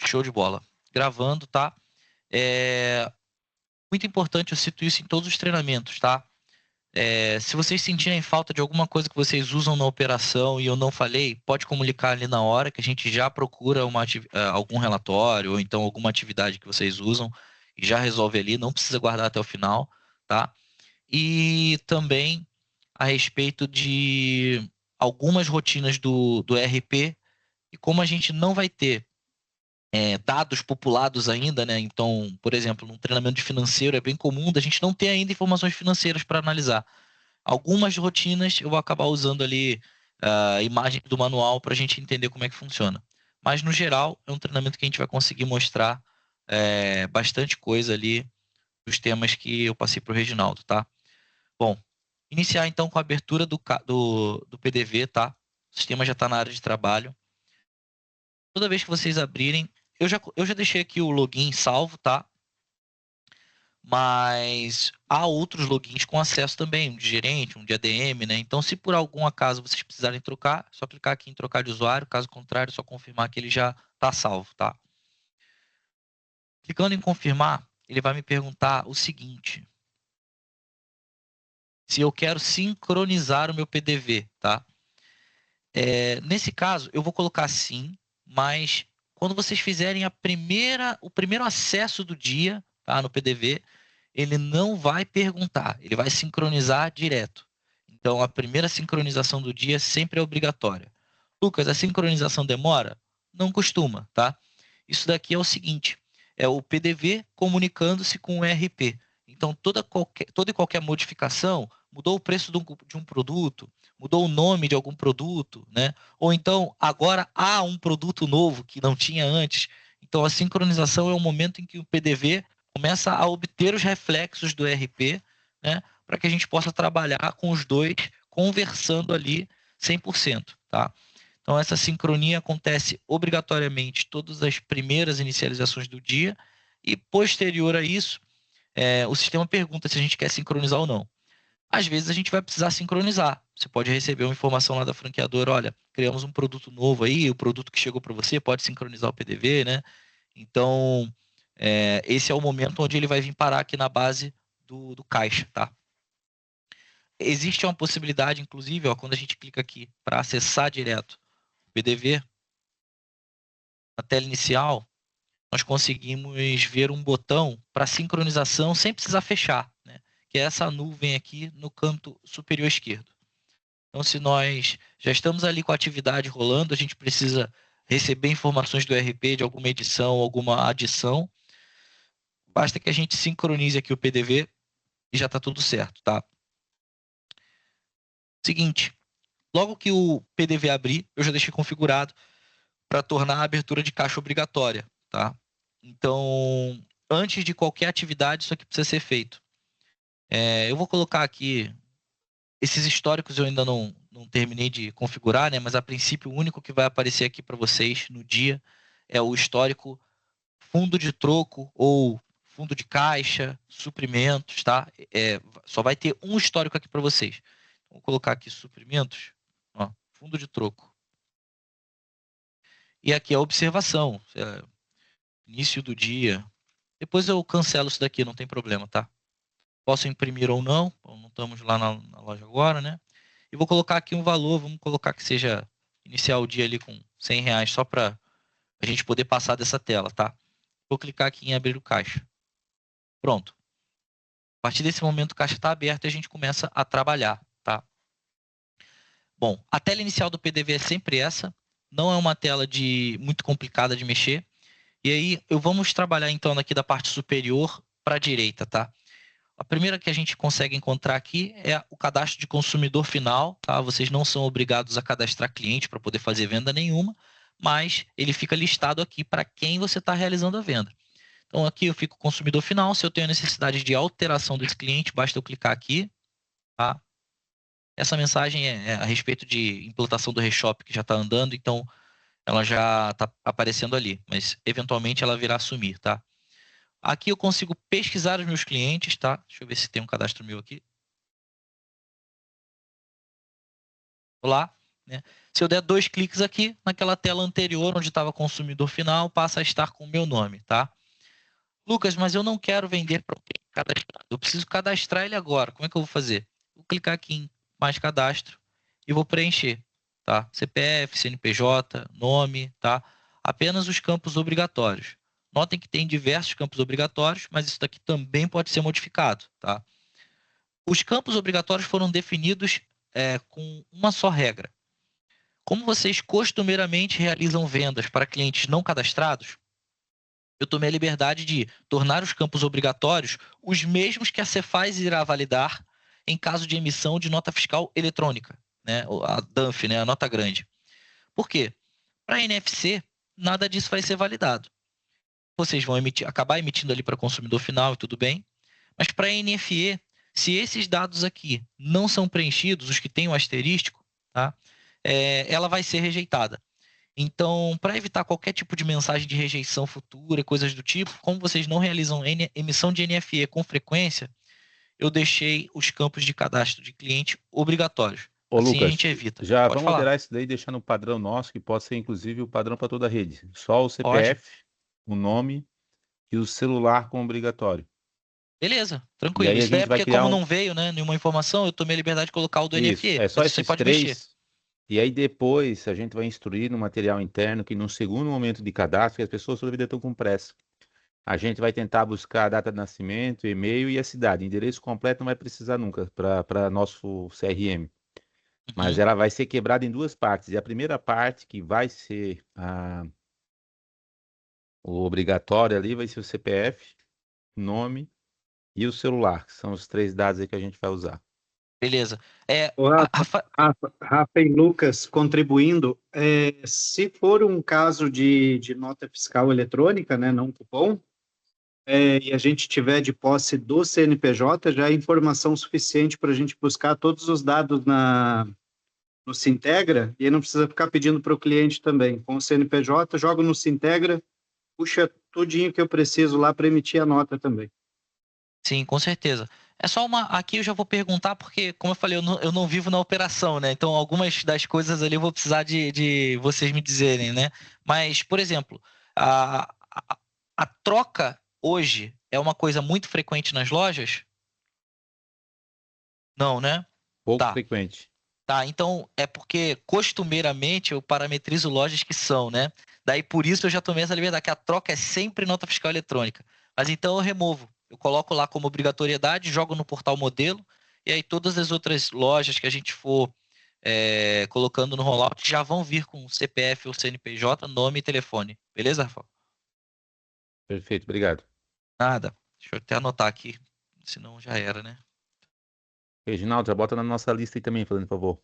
Show de bola. Gravando, tá? Muito importante, eu cito isso em todos os treinamentos, tá? Se vocês sentirem falta de alguma coisa que vocês usam na operação e eu não falei, pode comunicar ali na hora que a gente já procura algum relatório ou então alguma atividade que vocês usam e já resolve ali, não precisa guardar até o final, tá? E também a respeito de algumas rotinas do RP e como a gente não vai ter dados populados ainda, né? Então, por exemplo, num treinamento de financeiro é bem comum da gente não ter ainda informações financeiras para analisar. Algumas rotinas eu vou acabar usando ali imagens do manual para a gente entender como é que funciona. Mas, no geral, é um treinamento que a gente vai conseguir mostrar bastante coisa ali dos temas que eu passei para o Reginaldo, tá? Bom, iniciar então com a abertura do PDV, tá? O sistema já está na área de trabalho. Toda vez que vocês abrirem, eu já deixei aqui o login salvo, tá? Mas há outros logins com acesso também, um de gerente, um de ADM, né? Então, se por algum acaso vocês precisarem trocar, é só clicar aqui em trocar de usuário, caso contrário, é só confirmar que ele já está salvo, tá? Clicando em confirmar, ele vai me perguntar o seguinte: se eu quero sincronizar o meu PDV, tá? Nesse caso, eu vou colocar sim, mas quando vocês fizerem o primeiro acesso do dia, tá, no PDV, ele não vai perguntar, ele vai sincronizar direto. Então, a primeira sincronização do dia sempre é obrigatória. Lucas, a sincronização demora? Não costuma, tá? Isso daqui é o seguinte, é o PDV comunicando-se com o ERP. Então, toda e qualquer modificação, mudou o preço de um produto, mudou o nome de algum produto, né? Ou então, agora há um produto novo que não tinha antes. Então, a sincronização é o momento em que o PDV começa a obter os reflexos do ERP, né? Para que a gente possa trabalhar com os dois, conversando ali 100%, tá? Então, essa sincronia acontece obrigatoriamente todas as primeiras inicializações do dia e, posterior a isso, o sistema pergunta se a gente quer sincronizar ou não. Às vezes, a gente vai precisar sincronizar. Você pode receber uma informação lá da franqueadora, olha, criamos um produto novo aí, o produto que chegou para você pode sincronizar o PDV, né? Então, esse é o momento onde ele vai vir parar aqui na base do caixa, tá? Existe uma possibilidade, inclusive, ó, quando a gente clica aqui para acessar direto o PDV, na tela inicial, nós conseguimos ver um botão para sincronização sem precisar fechar, né? Que é essa nuvem aqui no canto superior esquerdo. Então, se nós já estamos ali com a atividade rolando, a gente precisa receber informações do ERP de alguma edição, alguma adição, basta que a gente sincronize aqui o PDV e já está tudo certo, tá? Seguinte, logo que o PDV abrir, eu já deixei configurado para tornar a abertura de caixa obrigatória, tá? Então, antes de qualquer atividade, isso aqui precisa ser feito. Eu vou colocar aqui, esses históricos eu ainda não terminei de configurar, né? Mas a princípio o único que vai aparecer aqui para vocês no dia é o histórico fundo de troco ou fundo de caixa, suprimentos, tá? Só vai ter um histórico aqui para vocês. Vou colocar aqui suprimentos, ó, fundo de troco. E aqui é a observação, início do dia. Depois eu cancelo isso daqui, não tem problema, tá? Posso imprimir ou não, não estamos lá na loja agora, né? E vou colocar aqui um valor, vamos colocar que seja iniciar o dia ali com R$ 100, só para a gente poder passar dessa tela, tá? Vou clicar aqui em abrir o caixa. Pronto. A partir desse momento o caixa está aberto e a gente começa a trabalhar, tá? Bom, a tela inicial do PDV é sempre essa, não é uma tela muito complicada de mexer. E aí, vamos trabalhar então aqui da parte superior para a direita, tá? A primeira que a gente consegue encontrar aqui é o cadastro de consumidor final, tá? Vocês não são obrigados a cadastrar cliente para poder fazer venda nenhuma, mas ele fica listado aqui para quem você está realizando a venda. Então, aqui eu fico consumidor final. Se eu tenho necessidade de alteração desse cliente, basta eu clicar aqui, tá? Essa mensagem é a respeito de implantação do Reshop que já está andando, então ela já está aparecendo ali, mas eventualmente ela virá sumir, tá? Aqui eu consigo pesquisar os meus clientes, tá? Deixa eu ver se tem um cadastro meu aqui. Olá, né? Se eu der 2 cliques aqui, naquela tela anterior, onde estava consumidor final, passa a estar com o meu nome, tá? Lucas, mas eu não quero vender para alguém cadastrado. Eu preciso cadastrar ele agora. Como é que eu vou fazer? Vou clicar aqui em mais cadastro e vou preencher, tá? CPF, CNPJ, nome, tá? Apenas os campos obrigatórios. Notem que tem diversos campos obrigatórios, mas isso daqui também pode ser modificado, tá? Os campos obrigatórios foram definidos com uma só regra. Como vocês costumeiramente realizam vendas para clientes não cadastrados, eu tomei a liberdade de tornar os campos obrigatórios os mesmos que a Cefaz irá validar em caso de emissão de nota fiscal eletrônica, né? A DANF, né? A nota grande. Por quê? Para a NFC, nada disso vai ser validado. Vocês vão acabar emitindo ali para o consumidor final e tudo bem, mas para a NFE, se esses dados aqui não são preenchidos, os que têm o asterístico, tá? Ela vai ser rejeitada. Então, para evitar qualquer tipo de mensagem de rejeição futura, coisas do tipo, como vocês não realizam emissão de NFE com frequência, eu deixei os campos de cadastro de cliente obrigatórios. Ô, Assim a Lucas, gente evita. já Pode vamos falar. alterar isso daí, deixar no padrão nosso, que pode ser inclusive o padrão para toda a rede. Só o Pode. CPF, o nome e o celular como obrigatório. Beleza, E tranquilo. aí a Isso daí é gente vai porque criar como um. não veio, né, nenhuma informação, eu tomei a liberdade de colocar o do Isso, NFE. é só Mas isso aí esses pode mexer. três. E aí depois a gente vai instruir no material interno que no segundo momento de cadastro, que as pessoas toda vida estão com pressa. A gente vai tentar buscar a data de nascimento, e-mail e a cidade. Endereço completo não vai precisar nunca para nosso CRM. Mas Uhum. ela vai ser quebrada em duas partes. E a primeira parte, que vai ser o obrigatório ali, vai ser o CPF, nome e o celular, que são os três dados aí que a gente vai usar. Beleza. Ô, Rafa e Lucas contribuindo, se for um caso de nota fiscal eletrônica, né, não cupom, e a gente tiver de posse do CNPJ, já é informação suficiente para a gente buscar todos os dados no Sintegra, e aí não precisa ficar pedindo para o cliente também. Com o CNPJ, jogo no Sintegra, puxa tudinho que eu preciso lá para emitir a nota também. Sim, com certeza. É só uma. Aqui eu já vou perguntar, porque, como eu falei, eu não vivo na operação, né? Então, algumas das coisas ali eu vou precisar de vocês me dizerem, né? Mas, por exemplo, a troca hoje é uma coisa muito frequente nas lojas? Não, né? Pouco Tá. frequente. Tá, então é porque costumeiramente eu parametrizo lojas que são, né? Daí por isso eu já tomei essa liberdade, que a troca é sempre nota fiscal eletrônica. Mas então eu removo. Eu coloco lá como obrigatoriedade, jogo no portal modelo, e aí todas as outras lojas que a gente for colocando no rollout já vão vir com CPF ou CNPJ, nome e telefone. Beleza, Rafael? Perfeito, obrigado. Nada. Deixa eu até anotar aqui, senão já era, né? Reginaldo, já bota na nossa lista aí também, fazendo favor.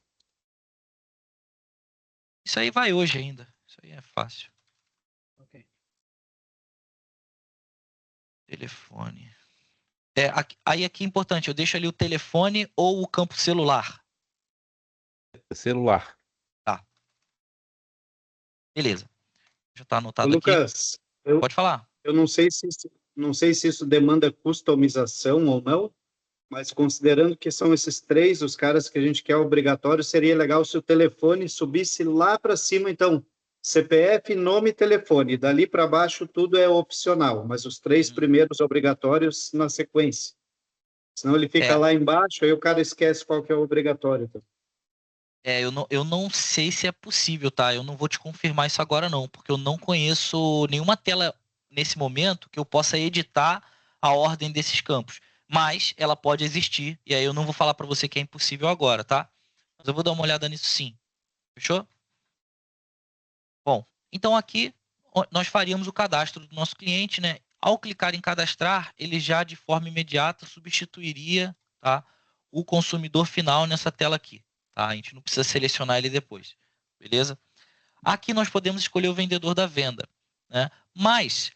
Isso aí vai hoje ainda. Isso aí é fácil. Ok. Telefone. Aí aqui é importante, eu deixo ali o telefone ou o campo celular. Celular. Tá, beleza. Já está Ô, anotado aqui. Lucas, eu, Pode falar. eu não sei se isso demanda customização ou não, mas considerando que são esses três os caras que a gente quer obrigatório, seria legal se o telefone subisse lá para cima, então, CPF, nome e telefone. Dali para baixo tudo é opcional, mas os três Uhum. primeiros obrigatórios na sequência. Senão ele fica É, lá embaixo, aí o cara esquece qual que é o obrigatório. Então. eu não sei se é possível, tá? Eu não vou te confirmar isso agora, não, porque eu não conheço nenhuma tela nesse momento que eu possa editar a ordem desses campos. Mas ela pode existir, e aí eu não vou falar para você que é impossível agora, tá? Mas eu vou dar uma olhada nisso sim. Fechou? Bom, então aqui nós faríamos o cadastro do nosso cliente, né? Ao clicar em cadastrar, ele já de forma imediata substituiria, tá, o consumidor final nessa tela aqui, tá? A gente não precisa selecionar ele depois, beleza? Aqui nós podemos escolher o vendedor da venda, né? Mas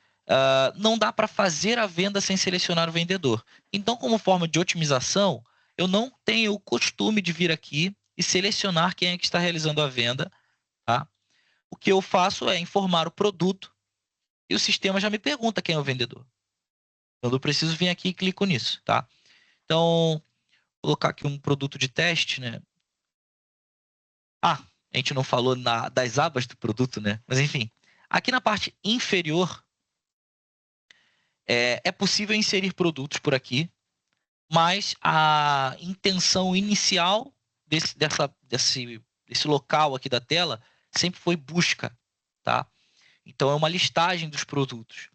não dá para fazer a venda sem selecionar o vendedor. Então, como forma de otimização, eu não tenho o costume de vir aqui e selecionar quem é que está realizando a venda, tá? O que eu faço é informar o produto e o sistema já me pergunta quem é o vendedor. Então, eu preciso vir aqui e clico nisso, tá? Então, vou colocar aqui um produto de teste, né? Ah, A gente não falou das abas do produto, né? Mas enfim, aqui na parte inferior é possível inserir produtos por aqui, mas a intenção inicial desse local aqui da tela sempre foi busca, tá? Então é uma listagem dos produtos.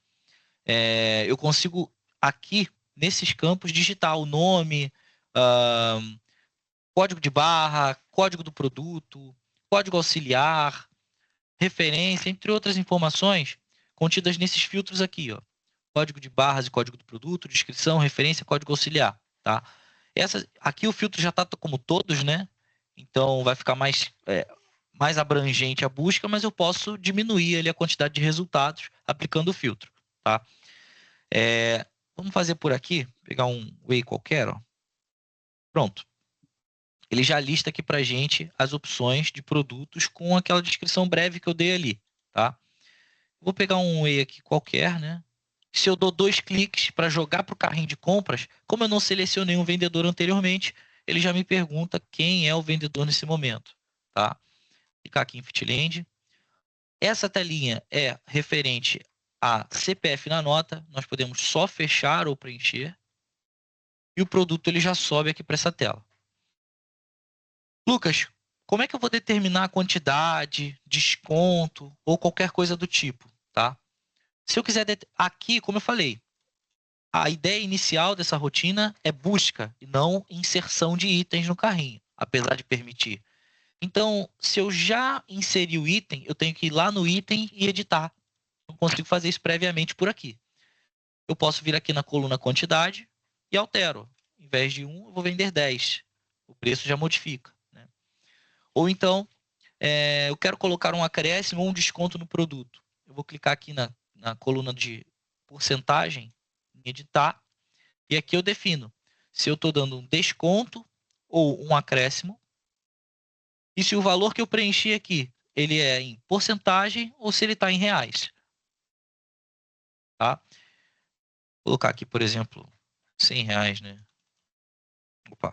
Eu consigo aqui nesses campos digitar o nome, código de barra, código do produto, código auxiliar, referência, entre outras informações contidas nesses filtros aqui, ó. Código de barras e código do produto, descrição, referência, código auxiliar, tá? Aqui o filtro já está como todos, né? Então vai ficar mais abrangente a busca, mas eu posso diminuir ali a quantidade de resultados aplicando o filtro, tá? Vamos fazer por aqui, pegar um Whey qualquer, ó. Pronto. Ele já lista aqui para gente as opções de produtos com aquela descrição breve que eu dei ali, tá? Vou pegar um Whey aqui qualquer, né? Se eu dou 2 cliques para jogar para o carrinho de compras, como eu não selecionei um vendedor anteriormente, ele já me pergunta quem é o vendedor nesse momento, tá? Clicar aqui em Fitland. Essa telinha é referente a CPF na nota, nós podemos só fechar ou preencher, e o produto ele já sobe aqui para essa tela. Lucas, como é que eu vou determinar a quantidade, desconto ou qualquer coisa do tipo, tá? Se eu quiser, aqui, como eu falei, a ideia inicial dessa rotina é busca e não inserção de itens no carrinho, apesar de permitir. Então, se eu já inseri o item, eu tenho que ir lá no item e editar. Não consigo fazer isso previamente por aqui. Eu posso vir aqui na coluna quantidade e altero. Em vez de 1, eu vou vender 10. O preço já modifica, né? Ou então, eu quero colocar um acréscimo ou um desconto no produto. Eu vou clicar aqui na coluna de porcentagem, em editar, e aqui eu defino se eu estou dando um desconto ou um acréscimo, e se o valor que eu preenchi aqui, ele é em porcentagem ou se ele está em reais. Tá? Vou colocar aqui, por exemplo, R$100, né? Opa.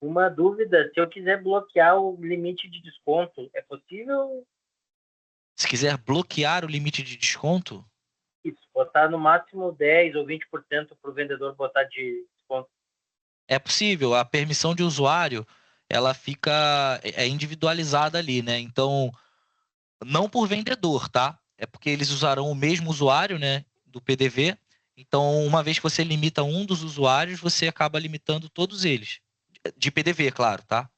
Uma dúvida, se eu quiser bloquear o limite de desconto, é possível? Se quiser bloquear o limite de desconto? Isso, botar no máximo 10 ou 20% para o vendedor botar de desconto. É possível, a permissão de usuário, ela fica individualizada ali, né? Então, não por vendedor, tá? É porque eles usarão o mesmo usuário, né, do PDV. Então, uma vez que você limita um dos usuários, você acaba limitando todos eles. De PDV, claro, tá?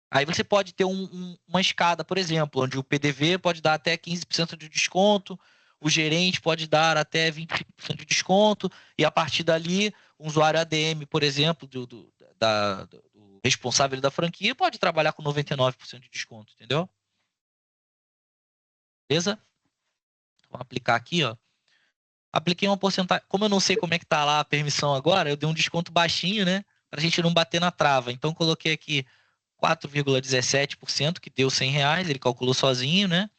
Aí você pode ter uma escada, por exemplo, onde o PDV pode dar até 15% de desconto, o gerente pode dar até 20% de desconto, e a partir dali, um usuário ADM, por exemplo, do responsável da franquia, pode trabalhar com 99% de desconto, entendeu? Beleza? Vou aplicar aqui, ó. Apliquei uma porcentagem. Como eu não sei como é que tá lá a permissão agora, eu dei um desconto baixinho, né? Pra gente não bater na trava. Então, coloquei aqui 4,17%, que deu R$100, ele calculou sozinho, né?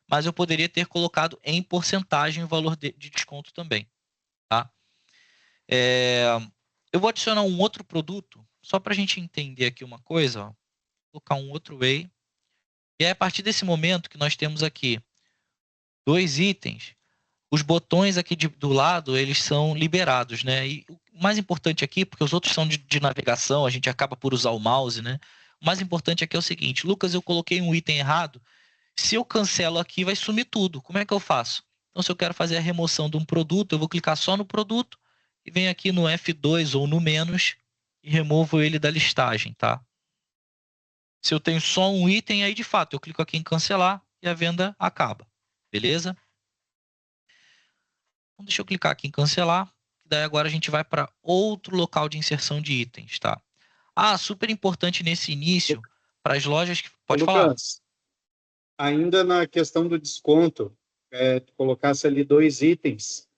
Mas eu poderia ter colocado em porcentagem o valor de desconto também, tá? Eu vou adicionar um outro produto, só para a gente entender aqui uma coisa, ó. Vou colocar um outro Whey. E é a partir desse momento que nós temos aqui 2 itens, os botões aqui do lado, eles são liberados, né? E o mais importante aqui, porque os outros são de navegação, a gente acaba por usar o mouse, né? O mais importante aqui é o seguinte, Lucas, eu coloquei um item errado, se eu cancelo aqui, vai sumir tudo. Como é que eu faço? Então, se eu quero fazer a remoção de um produto, eu vou clicar só no produto e venho aqui no F2 ou no menos e removo ele da listagem, tá? Se eu tenho só um item, aí de fato, eu clico aqui em cancelar e a venda acaba. Beleza? Então, deixa eu clicar aqui em cancelar. Daí agora a gente vai para outro local de inserção de itens, tá? Super importante nesse início, para as lojas que... Pode falar. Lucas, ainda na questão do desconto, tu colocasse ali 2 itens,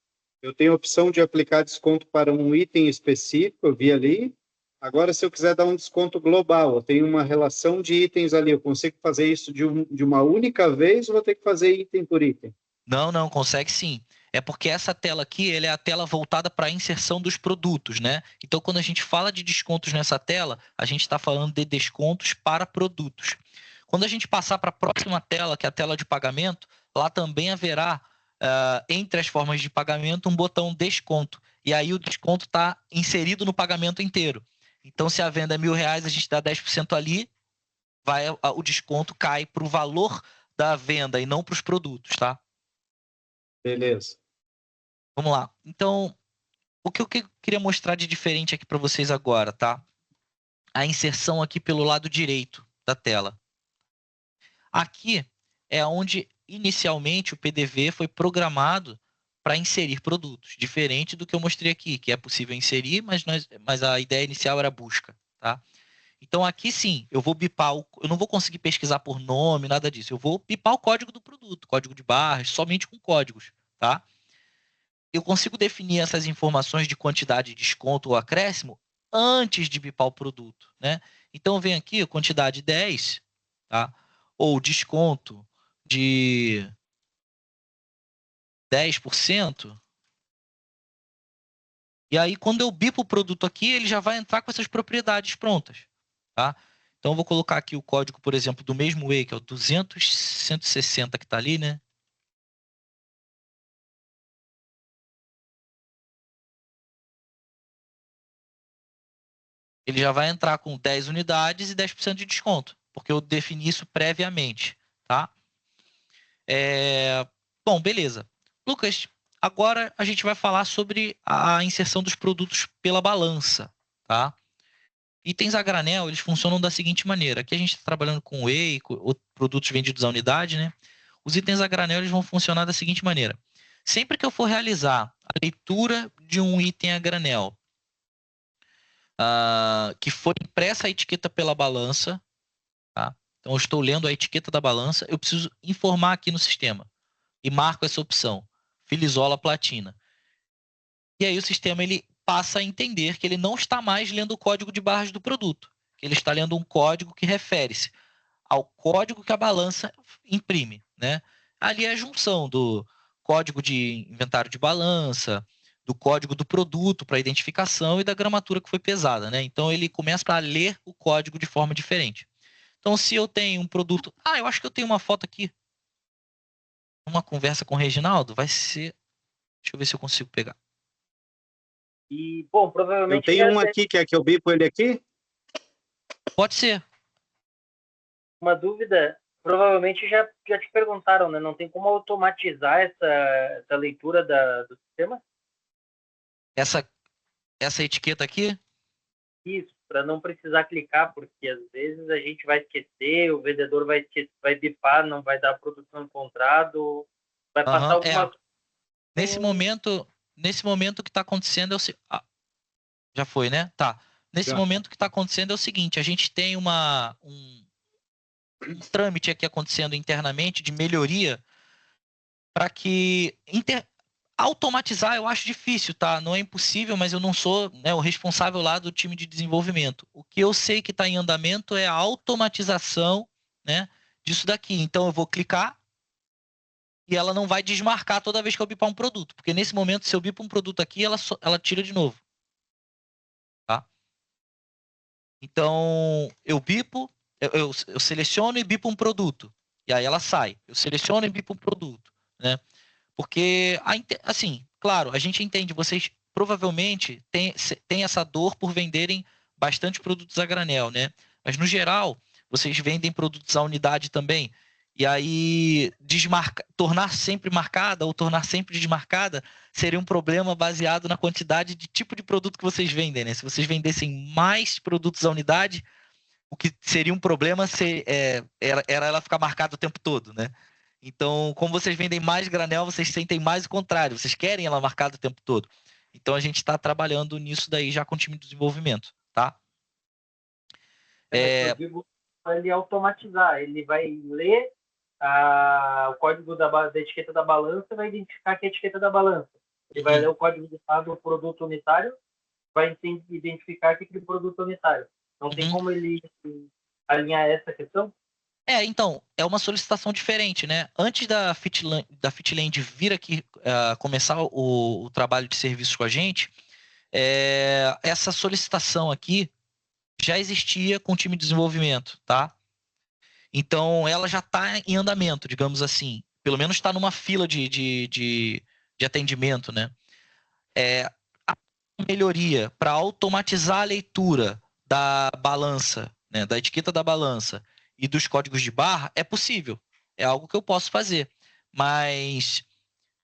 eu tenho a opção de aplicar desconto para um item específico, eu vi ali. Agora, se eu quiser dar um desconto global, eu tenho uma relação de itens ali, eu consigo fazer isso de uma única vez ou vou ter que fazer item por item? Não, consegue sim. É porque essa tela aqui, ela é a tela voltada para a inserção dos produtos, né? Então, quando a gente fala de descontos nessa tela, a gente está falando de descontos para produtos. Quando a gente passar para a próxima tela, que é a tela de pagamento, lá também haverá, entre as formas de pagamento, um botão desconto. E aí o desconto está inserido no pagamento inteiro. Então, se a venda é R$1.000, a gente dá 10% ali, o desconto cai para o valor da venda e não para os produtos, tá? Beleza. Vamos lá. Então, o que eu queria mostrar de diferente aqui para vocês agora, tá? A inserção aqui pelo lado direito da tela. Aqui é onde, inicialmente, o PDV foi programado para inserir produtos, diferente do que eu mostrei aqui, que é possível inserir, mas a ideia inicial era busca, tá? Então, aqui sim, eu vou bipar, eu não vou conseguir pesquisar por nome, nada disso. Eu vou bipar o código do produto, código de barras, somente com códigos, tá? Eu consigo definir essas informações de quantidade de desconto ou acréscimo antes de bipar o produto, né? Então, vem aqui, quantidade 10, tá? Ou desconto de 10%. E aí, quando eu bipo o produto aqui, ele já vai entrar com essas propriedades prontas, tá? Então, eu vou colocar aqui o código, por exemplo, do mesmo way, que é o 200.160 que está ali, né? Ele já vai entrar com 10 unidades e 10% de desconto, porque eu defini isso previamente, tá? Bom, beleza. Lucas, agora a gente vai falar sobre a inserção dos produtos pela balança, tá? Itens a granel, eles funcionam da seguinte maneira. Aqui a gente está trabalhando com whey, com produtos vendidos à unidade, né? Os itens a granel, eles vão funcionar da seguinte maneira. Sempre que eu for realizar a leitura de um item a granel, que for impressa a etiqueta pela balança, tá? Então, eu estou lendo a etiqueta da balança, eu preciso informar aqui no sistema. E marco essa opção, Filizola Platina. E aí o sistema ele passa a entender que ele não está mais lendo o código de barras do produto, que ele está lendo um código que refere-se ao código que a balança imprime, né? Ali é a junção do código de inventário de balança, do código do produto para identificação e da gramatura que foi pesada, né? Então ele começa a ler o código de forma diferente. Então, se eu tenho um produto... eu acho que eu tenho uma foto aqui. Uma conversa com o Reginaldo. Vai ser... Deixa eu ver se eu consigo pegar. E, bom, provavelmente... Eu tenho um aqui, quer que eu bipo ele aqui? Pode ser. Uma dúvida, provavelmente já te perguntaram, né? Não tem como automatizar essa leitura do sistema? Essa etiqueta aqui? Isso, para não precisar clicar, porque às vezes a gente vai esquecer, o vendedor vai esquecer, vai bipar, não vai dar produção encontrado, vai passar alguma coisa. Nesse momento o que está acontecendo é já foi, né? Tá. Nesse momento o que está acontecendo é o seguinte, a gente tem um trâmite aqui acontecendo internamente de melhoria para que automatizar eu acho difícil, tá? Não é impossível, mas eu não sou, né, o responsável lá do time de desenvolvimento. O que eu sei que está em andamento é a automatização, né, disso daqui. Então eu vou clicar e ela não vai desmarcar toda vez que eu bipar um produto, porque nesse momento se eu bipo um produto aqui, ela tira de novo, tá? Então eu bipo, eu seleciono e bipo um produto e aí ela sai. Eu seleciono e bipo um produto, né? Porque, assim, claro, a gente entende, vocês provavelmente têm essa dor por venderem bastante produtos a granel, né? Mas, no geral, vocês vendem produtos à unidade também. E aí, tornar sempre marcada ou tornar sempre desmarcada seria um problema baseado na quantidade de tipo de produto que vocês vendem, né? Se vocês vendessem mais produtos à unidade, o que seria um problema era ela ficar marcada o tempo todo, né? Então, como vocês vendem mais granel, vocês sentem mais o contrário. Vocês querem ela marcada o tempo todo. Então, a gente está trabalhando nisso daí já com o time de desenvolvimento, tá? Eu digo para ele automatizar. Ele vai ler o código da etiqueta da balança e vai identificar que é a etiqueta da balança. Ele vai ler o código do produto unitário, vai identificar que é o produto unitário. Não tem como ele alinhar essa questão? Então, é uma solicitação diferente, né? Antes da Fitland vir aqui começar o trabalho de serviços com a gente, essa solicitação aqui já existia com o time de desenvolvimento, tá? Então, ela já está em andamento, digamos assim. Pelo menos está numa fila de atendimento, né? A melhoria para automatizar a leitura da balança, né, da etiqueta da balança e dos códigos de barra é possível. É algo que eu posso fazer. Mas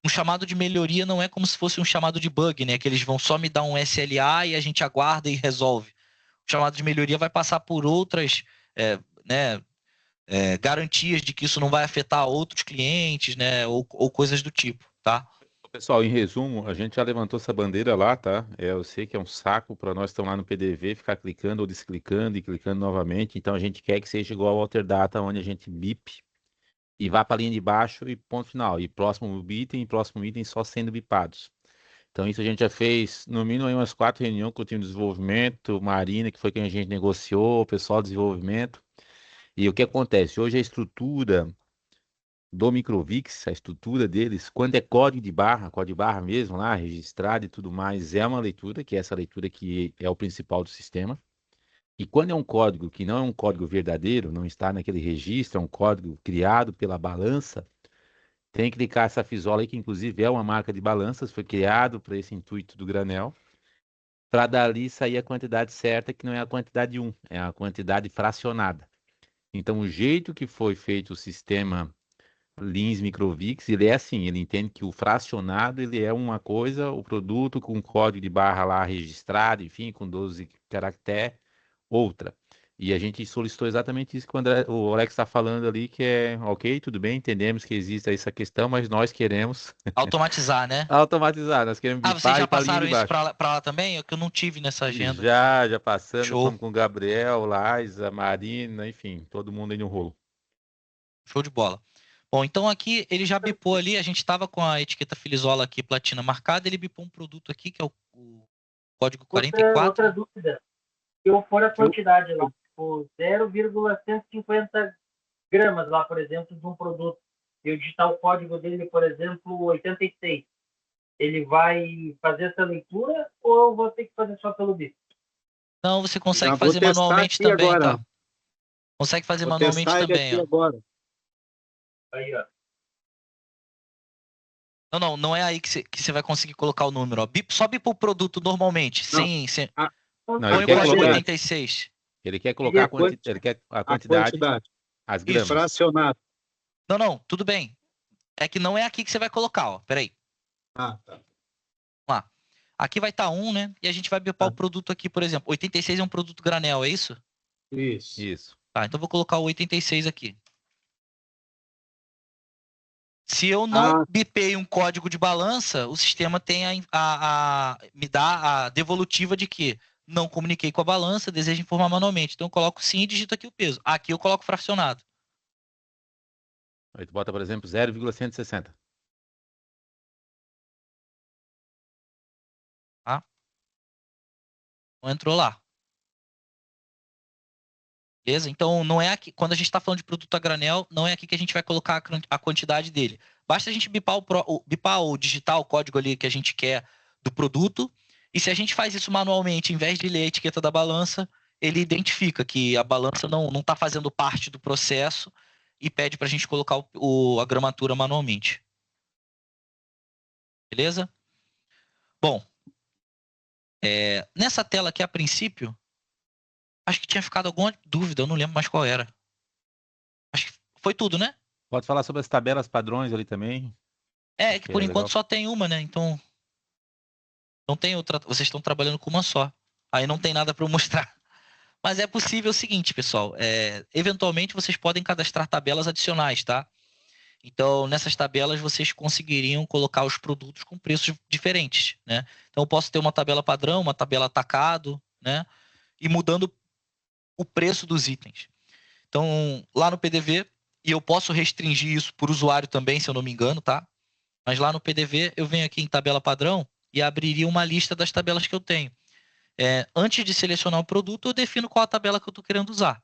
um chamado de melhoria não é como se fosse um chamado de bug, né? Que eles vão só me dar um SLA e a gente aguarda e resolve. O chamado de melhoria vai passar por outras, né, garantias de que isso não vai afetar outros clientes, né? Ou coisas do tipo, tá? Pessoal, em resumo, a gente já levantou essa bandeira lá, tá? Eu sei que é um saco para nós que estamos lá no PDV ficar clicando ou desclicando e clicando novamente. Então a gente quer que seja igual ao Alter Data, onde a gente bip e vá para a linha de baixo e ponto final. E próximo item só sendo bipados. Então isso a gente já fez no mínimo aí umas 4 reuniões com o time de desenvolvimento, Marina, que foi quem a gente negociou, o pessoal de desenvolvimento. E o que acontece? Hoje a estrutura do Microvix, a estrutura deles, quando é código de barra mesmo lá, registrado e tudo mais, é uma leitura, que é essa leitura que é o principal do sistema. E quando é um código que não é um código verdadeiro, não está naquele registro, é um código criado pela balança, tem que clicar essa fisola aí, que inclusive é uma marca de balanças, foi criado para esse intuito do granel, para dali sair a quantidade certa, que não é a quantidade 1, é a quantidade fracionada. Então, o jeito que foi feito o sistema Lins Microvix, ele é assim, ele entende que o fracionado ele é uma coisa, o produto com código de barra lá registrado, enfim, com 12 caracteres, outra. E a gente solicitou exatamente isso quando o Alex está falando ali, que é, ok, tudo bem, entendemos que existe essa questão, mas nós queremos automatizar, né? automatizar, nós queremos vocês bipar já e para a linha passaram de isso baixo. para lá também? É que eu não tive nessa agenda. Já passando, Show. fomos com o Gabriel, Laisa, Marina, enfim, todo mundo aí no rolo. Show de bola. Bom, então aqui ele já bipou ali, a gente estava com a etiqueta Filizola aqui, platina marcada, ele bipou um produto aqui, que é o código 44. Outra dúvida, se eu for a quantidade lá, tipo 0,150 gramas lá, por exemplo, de um produto, e eu digitar o código dele, por exemplo, 86, ele vai fazer essa leitura ou eu vou ter que fazer só pelo bip? Não, você consegue Já vou fazer testar manualmente aqui também, agora. tá? Consegue fazer Vou manualmente testar ele também, aqui ó. agora. Aí, ó. Não é aí que você vai conseguir colocar o número, ó. Só bipa o produto normalmente, Não, sem a- Não, põe ele o quer código colocar, 86. ele quer colocar ele quer a a quantidade, quantidade. as Isso, gramas. fracionado. Não, tudo bem. É que não é aqui que você vai colocar, ó. Peraí. Ah, tá. Vamos lá. Aqui vai estar 1, né? E a gente vai bipar Ah. o produto aqui, por exemplo. 86 é um produto granel, é isso? Isso. Isso. Tá, então eu vou colocar o 86 aqui. Se eu não bipei um código de balança, o sistema tem me dá a devolutiva de que não comuniquei com a balança, deseja informar manualmente. Então eu coloco sim e digito aqui o peso. Aqui eu coloco fracionado. Aí tu bota, por exemplo, 0,160. Tá? Não entrou lá. Beleza? Então não é aqui. Quando a gente está falando de produto a granel, não é aqui que a gente vai colocar a quantidade dele. Basta a gente bipar ou digitar o código ali que a gente quer do produto. E se a gente faz isso manualmente, em vez de ler a etiqueta da balança, ele identifica que a balança não está fazendo parte do processo e pede para a gente colocar a gramatura manualmente. Beleza? Bom, nessa tela aqui, a princípio, acho que tinha ficado alguma dúvida, eu não lembro mais qual era. Acho que foi tudo, né? Pode falar sobre as tabelas padrões ali também. É que por enquanto legal. só tem uma, né? Então não tem outra. Vocês estão trabalhando com uma só. Aí não tem nada para eu mostrar. Mas é possível o seguinte, pessoal. Eventualmente vocês podem cadastrar tabelas adicionais, tá? Então, nessas tabelas, vocês conseguiriam colocar os produtos com preços diferentes, né? Então, eu posso ter uma tabela padrão, uma tabela atacado, né? E mudando o preço dos itens. Então, lá no PDV, e eu posso restringir isso por usuário também, se eu não me engano, tá? Mas lá no PDV, eu venho aqui em tabela padrão e abriria uma lista das tabelas que eu tenho. Antes de selecionar o produto, eu defino qual a tabela que eu estou querendo usar.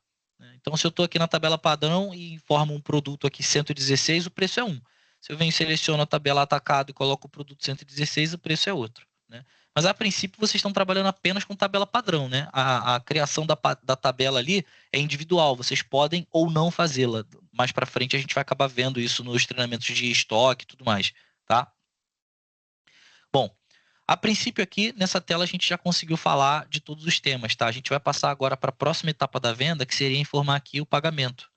Então, se eu estou aqui na tabela padrão e informo um produto aqui 116, o preço é 1. Se eu venho e seleciono a tabela atacado e coloco o produto 116, o preço é outro, né? Mas a princípio vocês estão trabalhando apenas com tabela padrão, né? A criação da tabela ali é individual, vocês podem ou não fazê-la. Mais para frente a gente vai acabar vendo isso nos treinamentos de estoque e tudo mais, tá? Bom, a princípio aqui, nessa tela, a gente já conseguiu falar de todos os temas, tá? A gente vai passar agora para a próxima etapa da venda, que seria informar aqui o pagamento.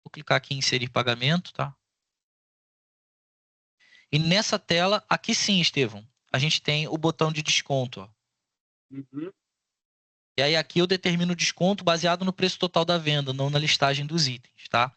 Vou clicar aqui em inserir pagamento, tá? E nessa tela, aqui sim, Estevão, a gente tem o botão de desconto, ó. Uhum. E aí aqui eu determino o desconto baseado no preço total da venda, não na listagem dos itens, tá?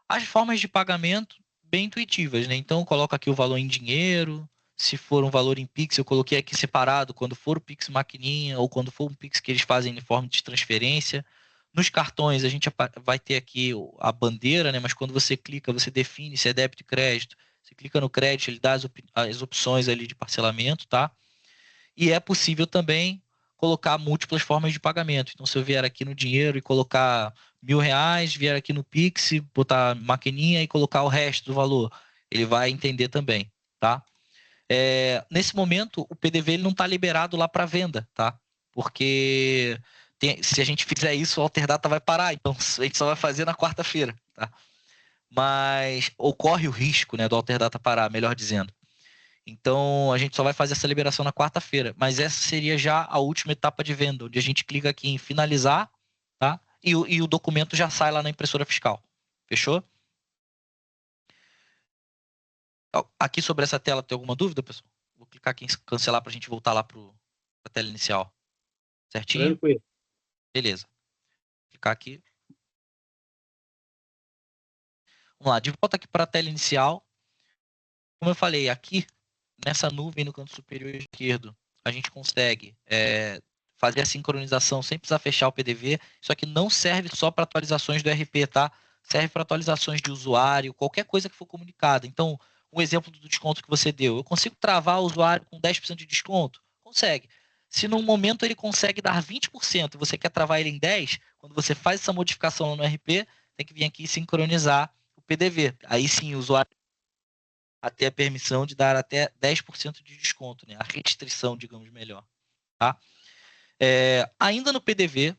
As formas de pagamento, bem intuitivas, né? Então eu coloco aqui o valor em dinheiro, se for um valor em Pix, eu coloquei aqui separado, quando for o Pix maquininha ou quando for um Pix que eles fazem em forma de transferência. Nos cartões, a gente vai ter aqui a bandeira, né? Mas quando você clica, você define se é débito e crédito. Você clica no crédito, ele dá as opções ali de parcelamento, tá? E é possível também colocar múltiplas formas de pagamento. Então, se eu vier aqui no dinheiro e colocar R$ 1.000, vier aqui no Pix, botar maquininha e colocar o resto do valor, ele vai entender também, tá? Nesse momento, o PDV ele não está liberado lá para venda, tá? Porque se a gente fizer isso, o Alterdata vai parar. Então, a gente só vai fazer na quarta-feira, tá? Mas ocorre o risco, né, do Alterdata parar, melhor dizendo. Então, a gente só vai fazer essa liberação na quarta-feira. Mas essa seria já a última etapa de venda, onde a gente clica aqui em finalizar, tá? E o documento já sai lá na impressora fiscal. Fechou? Aqui sobre essa tela, tem alguma dúvida, pessoal? Vou clicar aqui em cancelar para a gente voltar lá para a tela inicial. Certinho? Tranquilo. Beleza. Vou clicar aqui. Vamos lá, de volta aqui para a tela inicial. Como eu falei, aqui nessa nuvem no canto superior esquerdo, a gente consegue fazer a sincronização sem precisar fechar o PDV. Isso aqui não serve só para atualizações do RP, tá? Serve para atualizações de usuário, qualquer coisa que for comunicada. Então, um exemplo do desconto que você deu. Eu consigo travar o usuário com 10% de desconto? Consegue. Se num momento ele consegue dar 20% e você quer travar ele em 10%, quando você faz essa modificação lá no RP, tem que vir aqui e sincronizar o PDV. Aí sim, o usuário a ter a permissão de dar até 10% de desconto, né? A restrição, digamos melhor. Tá? Ainda no PDV,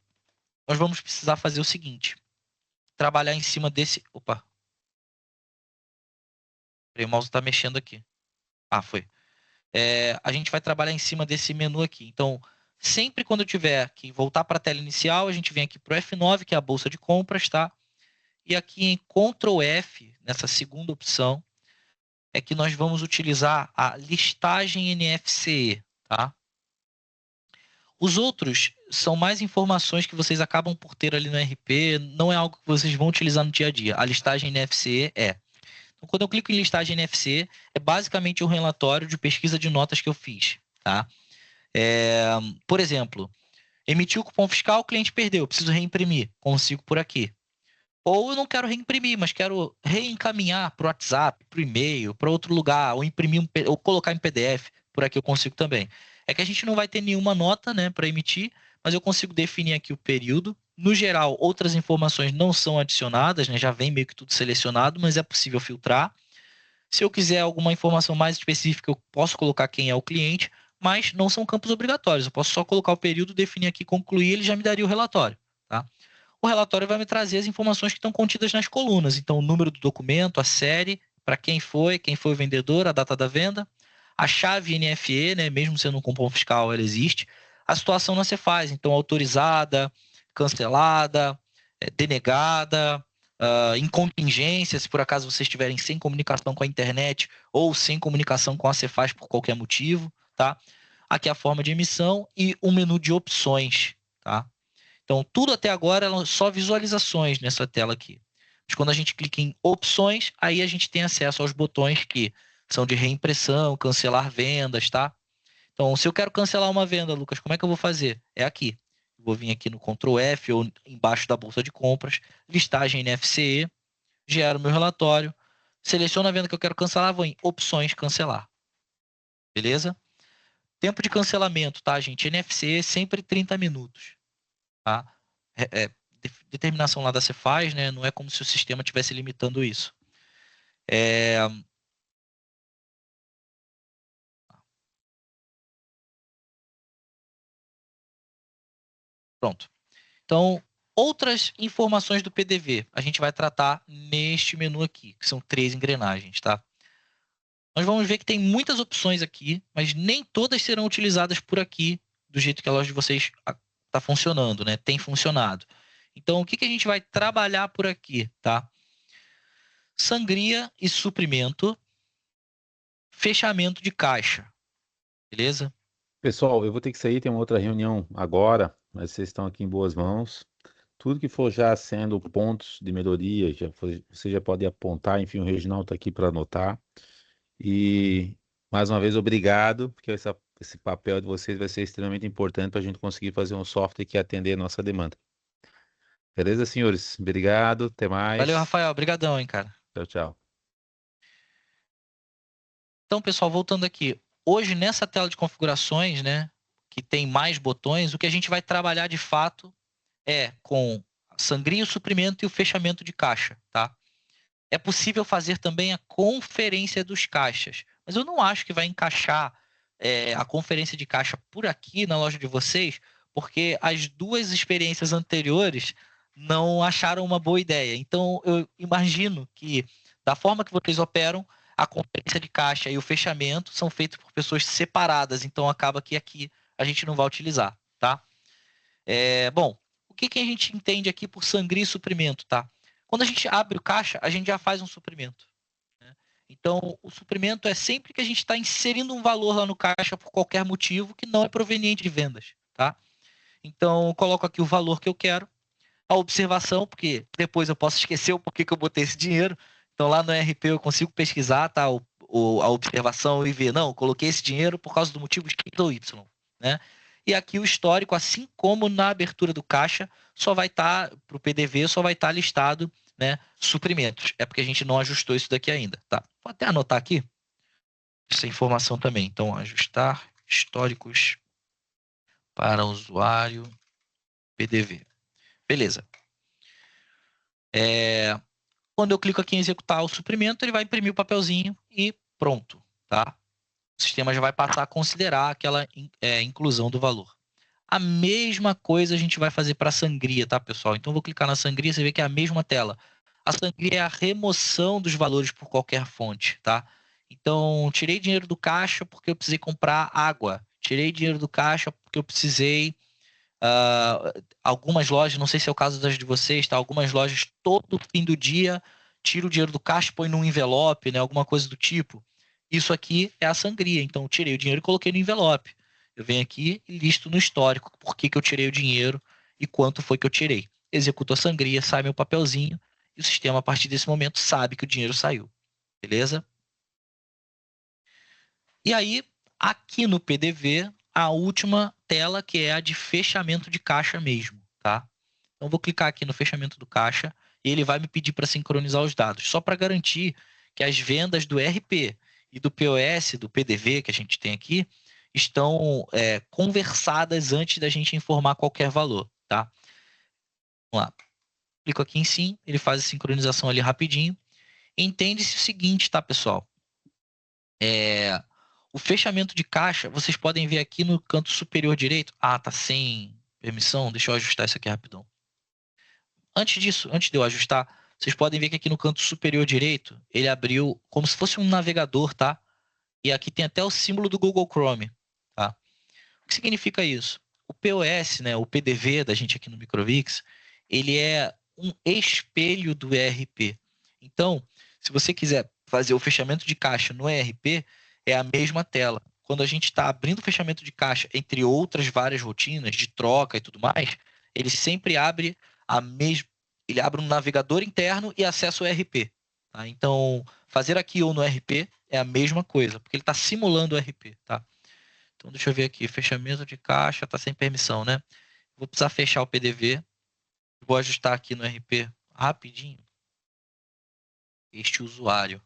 nós vamos precisar fazer o seguinte: trabalhar em cima desse. Opa! O mouse está mexendo aqui. Ah, foi. A gente vai trabalhar em cima desse menu aqui. Então, sempre quando eu tiver que voltar para a tela inicial, a gente vem aqui para o F9, que é a bolsa de compras, tá? E aqui em Ctrl F, nessa segunda opção, é que nós vamos utilizar a listagem NFCE, tá? Os outros são mais informações que vocês acabam por ter ali no RP, não é algo que vocês vão utilizar no dia a dia. A listagem NFCE é. Então, quando eu clico em listagem NFCE, é basicamente um relatório de pesquisa de notas que eu fiz, tá? Por exemplo, emitiu o cupom fiscal, o cliente perdeu, preciso reimprimir, consigo por aqui. Ou eu não quero reimprimir, mas quero reencaminhar para o WhatsApp, para o e-mail, para outro lugar, ou imprimir ou colocar em PDF, por aqui eu consigo também. É que a gente não vai ter nenhuma nota, né, para emitir, mas eu consigo definir aqui o período. No geral, outras informações não são adicionadas, né, já vem meio que tudo selecionado, mas é possível filtrar. Se eu quiser alguma informação mais específica, eu posso colocar quem é o cliente, mas não são campos obrigatórios. Eu posso só colocar o período, definir aqui, concluir, ele já me daria o relatório, tá? O relatório vai me trazer as informações que estão contidas nas colunas. Então, o número do documento, a série, para quem foi o vendedor, a data da venda, a chave NFE, né, mesmo sendo um cupom fiscal, ela existe. A situação na Cefaz, então, autorizada, cancelada, denegada, em contingência, se por acaso vocês estiverem sem comunicação com a internet ou sem comunicação com a Cefaz por qualquer motivo, tá? Aqui a forma de emissão e um menu de opções, tá? Então, tudo até agora é só visualizações nessa tela aqui. Mas quando a gente clica em opções, aí a gente tem acesso aos botões que são de reimpressão, cancelar vendas, tá? Então, se eu quero cancelar uma venda, Lucas, como é que eu vou fazer? É aqui. Vou vir aqui no Ctrl F ou embaixo da bolsa de compras, listagem NFCE, gero meu relatório, seleciono a venda que eu quero cancelar, vou em opções, cancelar. Beleza? Tempo de cancelamento, tá, gente? NFCE sempre 30 minutos. Tá? Determinação lá da Cefaz, né? Não é como se o sistema estivesse limitando isso. Pronto. Então, outras informações do PDV a gente vai tratar neste menu aqui, que são 3 engrenagens, tá? Nós vamos ver que tem muitas opções aqui, mas nem todas serão utilizadas por aqui do jeito que a loja de vocês está funcionando, né? Tem funcionado. Então, o que que a gente vai trabalhar por aqui, tá? Sangria e suprimento, fechamento de caixa, beleza? Pessoal, eu vou ter que sair, tem uma outra reunião agora, mas vocês estão aqui em boas mãos. Tudo que for já sendo pontos de melhoria, você já pode apontar, enfim, o Reginaldo está aqui para anotar. E, mais uma vesse, obrigado, porque esse papel de vocês vai ser extremamente importante para a gente conseguir fazer um software que atender a nossa demanda. Beleza, senhores? Obrigado, até Valeu, mais. Rafael. Obrigadão, hein, cara. Tchau, tchau. Então, pessoal, voltando aqui. Hoje, nessa tela de configurações, né, que tem mais botões, o que a gente vai trabalhar de fato é com a sangria, o suprimento e o fechamento de caixa, tá? É possível fazer também a conferência dos caixas, mas eu não acho que vai encaixar a conferência de caixa por aqui na loja de vocês, porque as duas experiências anteriores não acharam uma boa ideia. Então, eu imagino que, da forma que vocês operam, a conferência de caixa e o fechamento são feitos por pessoas separadas, então acaba que aqui a gente não vai utilizar, tá? Bom, o que que a gente entende aqui por sangria e suprimento, tá? Quando a gente abre o caixa, a gente já faz um suprimento, né? Então, o suprimento é sempre que a gente está inserindo um valor lá no caixa por qualquer motivo que não é proveniente de vendas, tá? Então, eu coloco aqui o valor que eu quero, a observação, porque depois eu posso esquecer o porquê que eu botei esse dinheiro. Então, lá no RP eu consigo pesquisar, tá? A observação e ver, não, eu coloquei esse dinheiro por causa do motivo X ou Y, né? E aqui o histórico, assim como na abertura do caixa, só vai estar, para o PDV, só vai estar listado, né, suprimentos. É porque a gente não ajustou isso daqui ainda, tá? Vou até anotar aqui essa informação também. Então, ajustar históricos para usuário PDV. Beleza. Quando eu clico aqui em executar o suprimento, ele vai imprimir o papelzinho e pronto, tá? O sistema já vai passar a considerar aquela inclusão do valor. A mesma coisa a gente vai fazer para a sangria, tá, pessoal? Então, eu vou clicar na sangria, você vê que é a mesma tela. A sangria é a remoção dos valores por qualquer fonte, tá? Então, tirei dinheiro do caixa porque eu precisei comprar água. Tirei dinheiro do caixa porque eu precisei. Algumas lojas, não sei se é o caso das de vocês, tá? Algumas lojas, todo fim do dia, tira o dinheiro do caixa, põe num envelope, né? Alguma coisa do tipo. Isso aqui é a sangria. Então, eu tirei o dinheiro e coloquei no envelope. Eu venho aqui e listo no histórico por que que eu tirei o dinheiro e quanto foi que eu tirei. Executo a sangria, sai meu papelzinho e o sistema, a partir desse momento, sabe que o dinheiro saiu. Beleza? E aí, aqui no PDV, a última tela, que é a de fechamento de caixa mesmo, tá? Então, vou clicar aqui no fechamento do caixa e ele vai me pedir para sincronizar os dados, só para garantir que as vendas do RP e do POS, do PDV que a gente tem aqui, estão conversadas antes da gente informar qualquer valor, tá? Vamos lá. Clico aqui em sim, ele faz a sincronização ali rapidinho. Entende-se o seguinte, tá, pessoal? O fechamento de caixa, vocês podem ver aqui no canto superior direito. Ah, tá sem permissão. Deixa eu ajustar isso aqui rapidão. Antes disso, antes de eu ajustar, vocês podem ver que aqui no canto superior direito, ele abriu como se fosse um navegador, tá? E aqui tem até o símbolo do Google Chrome, tá? O que significa isso? O POS, né, o PDV da gente aqui no Microvix, ele é um espelho do ERP. Então, se você quiser fazer o fechamento de caixa no ERP, é a mesma tela. Quando a gente está abrindo o fechamento de caixa, entre outras várias rotinas de troca e tudo mais, ele sempre abre a mesma. Ele abre um navegador interno e acessa o ERP. Tá? Então, fazer aqui ou no ERP é a mesma coisa, porque ele está simulando o ERP. Tá? Então, deixa eu ver aqui. Fechamento de caixa está sem permissão, né? Vou precisar fechar o PDV. Vou ajustar aqui no RP rapidinho este usuário.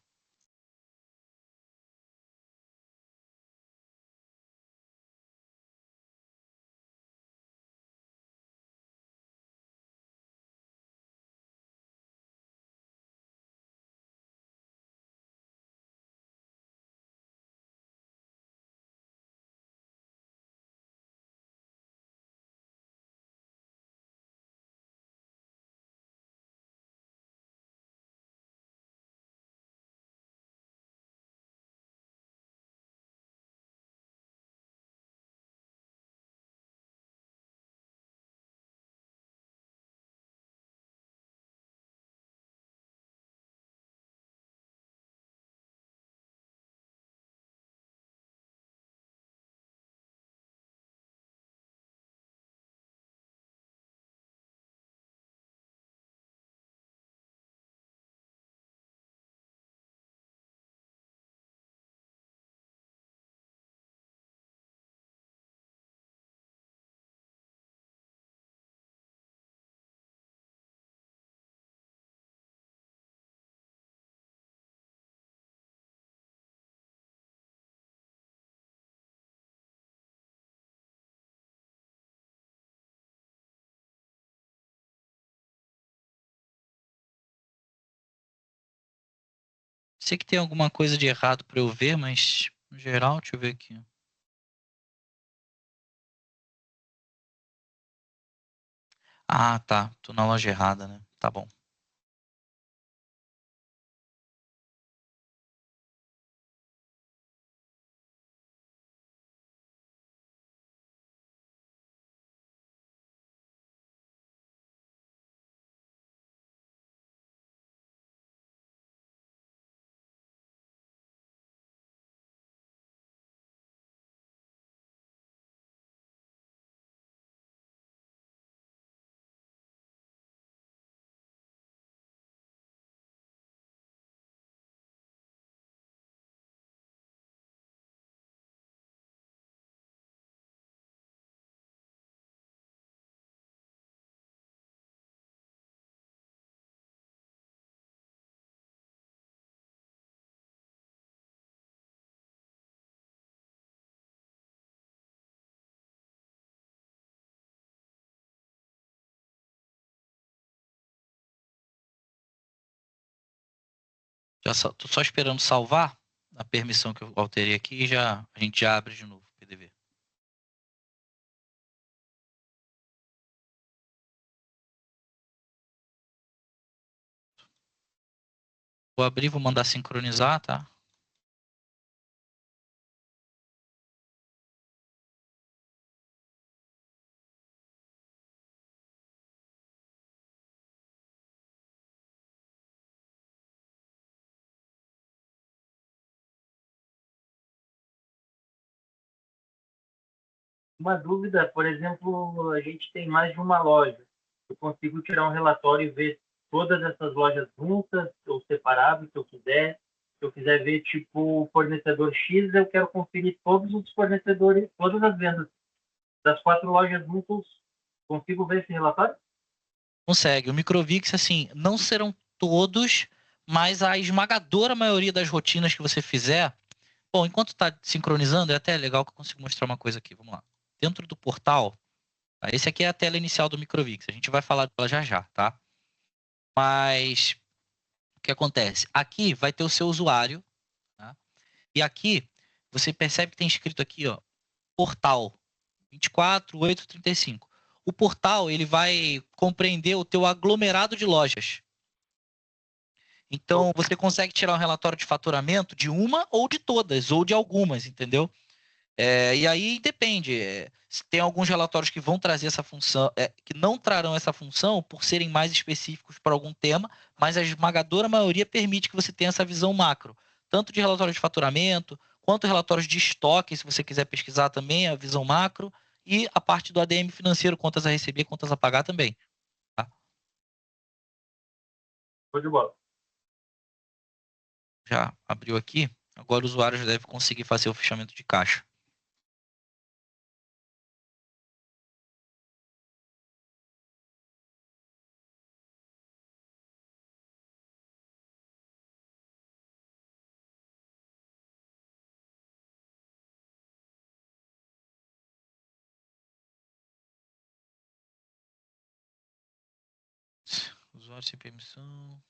Sei que tem alguma coisa de errado para eu ver, mas no geral, deixa eu ver aqui. Ah, tá. Tô na loja errada, né? Tá bom. Tô só esperando salvar a permissão que eu alterei aqui e a gente já abre de novo o PDV. Vou abrir, vou mandar sincronizar, tá? Uma dúvida, por exemplo, a gente tem mais de uma loja. Eu consigo tirar um relatório e ver todas essas lojas juntas ou separadas, se eu quiser. Se eu quiser ver, tipo, o fornecedor X, eu quero conferir todos os fornecedores, todas as vendas das 4 lojas juntos. Consigo ver esse relatório? Consegue. O Microvix, assim, não serão todos, mas a esmagadora maioria das rotinas que você fizer. Bom, enquanto está sincronizando, é até legal que eu consigo mostrar uma coisa aqui. Vamos lá. Dentro do portal, tá? Esse aqui é a tela inicial do Microvix. A gente vai falar dela já já, tá? Mas o que acontece? Aqui vai ter o seu usuário, tá? E aqui você percebe que tem escrito aqui, ó, portal 24.835. O portal ele vai compreender o teu aglomerado de lojas. Então você consegue tirar um relatório de faturamento de uma ou de todas, ou de algumas, entendeu? E aí depende. Tem alguns relatórios que vão trazer essa função, que não trarão essa função por serem mais específicos para algum tema, mas a esmagadora maioria permite que você tenha essa visão macro, tanto de relatórios de faturamento, quanto relatórios de estoque, se você quiser pesquisar também, a visão macro, e a parte do ADM financeiro, contas a receber, contas a pagar também. Tá? Show de bola. Já abriu aqui. Agora o usuário já deve conseguir fazer o fechamento de caixa. Usuário sem permissão.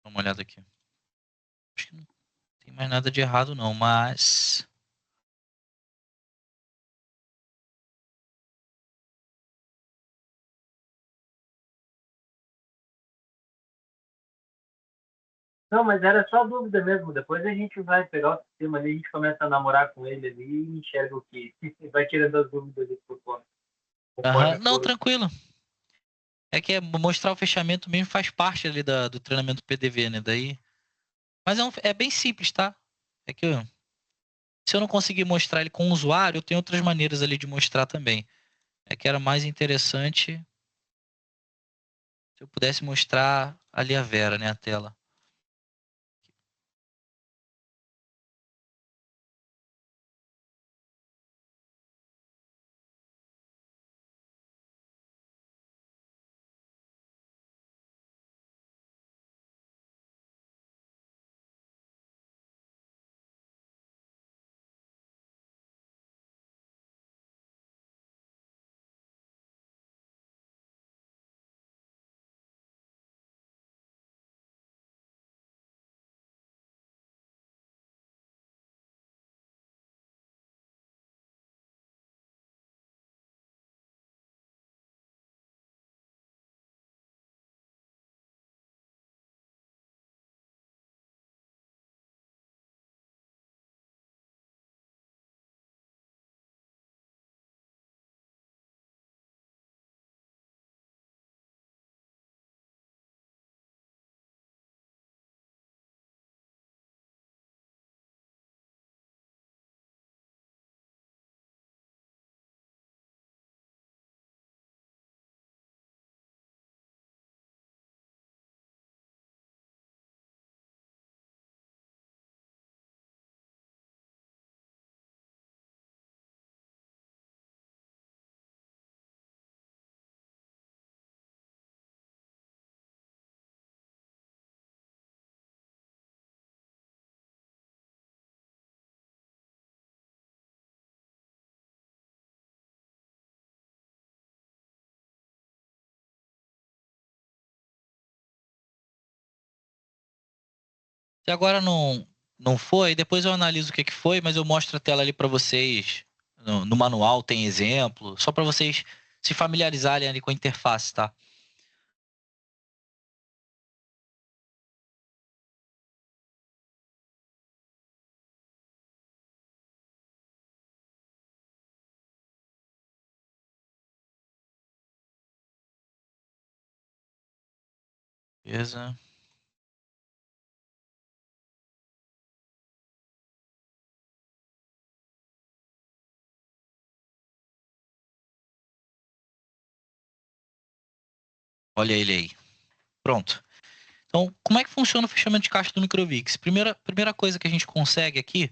Dá uma olhada aqui. Acho que não tem mais nada de errado, não, mas. Não, mas era só dúvida mesmo. Depois a gente vai pegar o sistema ali, a gente começa a namorar com ele ali e enxerga o que vai tirando as dúvidas ali por fora. Aham. Conforme Não, for. tranquilo. É que mostrar o fechamento mesmo faz parte ali do treinamento PDV, né? Daí. Mas é bem simples, tá? É que se eu não conseguir mostrar ele com o usuário, eu tenho outras maneiras ali de mostrar também. É que era mais interessante se eu pudesse mostrar ali a Vera, né? A tela. Se agora não foi, depois eu analiso o que foi, mas eu mostro a tela ali para vocês. No manual tem exemplo, só para vocês se familiarizarem ali com a interface, tá? Beleza. Olha ele aí. Pronto. Então, como é que funciona o fechamento de caixa do Microvix? Primeira coisa que a gente consegue aqui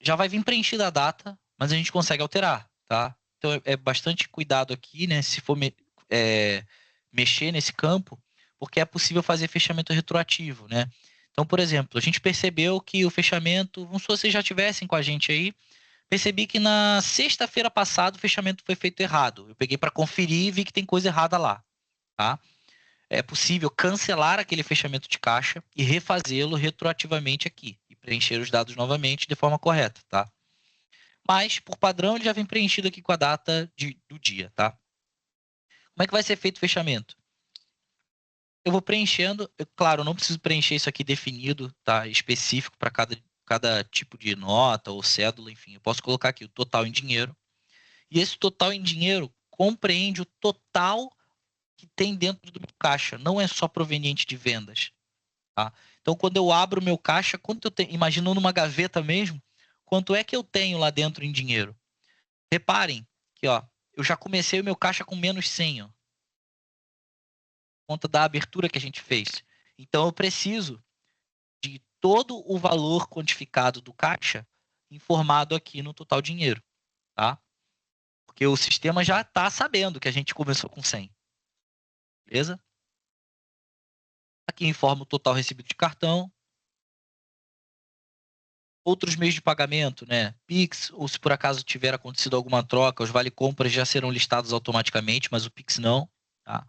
já vai vir preenchida a data, mas a gente consegue alterar, tá? Então, é bastante cuidado aqui, né? Se for mexer nesse campo, porque é possível fazer fechamento retroativo, né? Então, por exemplo, a gente percebeu que o fechamento, vamos supor que vocês já tivessem com a gente aí, percebi que na sexta-feira passada o fechamento foi feito errado. Eu peguei para conferir e vi que tem coisa errada lá, tá? É possível cancelar aquele fechamento de caixa e refazê-lo retroativamente aqui e preencher os dados novamente de forma correta, tá? Mas, por padrão, ele já vem preenchido aqui com a data do dia, tá? Como é que vai ser feito o fechamento? Eu vou preenchendo, claro, eu não preciso preencher isso aqui definido, tá? Específico para cada tipo de nota ou cédula, enfim. Eu posso colocar aqui o total em dinheiro. E esse total em dinheiro compreende o total que tem dentro do meu caixa, não é só proveniente de vendas, tá? Então, quando eu abro o meu caixa, quanto eu tenho, imaginando uma gaveta mesmo, quanto é que eu tenho lá dentro em dinheiro? Reparem que, ó, eu já comecei o meu caixa com menos 100, ó, conta da abertura que a gente fez. Então, eu preciso de todo o valor quantificado do caixa informado aqui no total dinheiro, tá? Porque o sistema já está sabendo que a gente começou com 100, beleza? Aqui informa o total recebido de cartão. Outros meios de pagamento, né? Pix, ou se por acaso tiver acontecido alguma troca, os vale-compras já serão listados automaticamente, mas o Pix não, tá?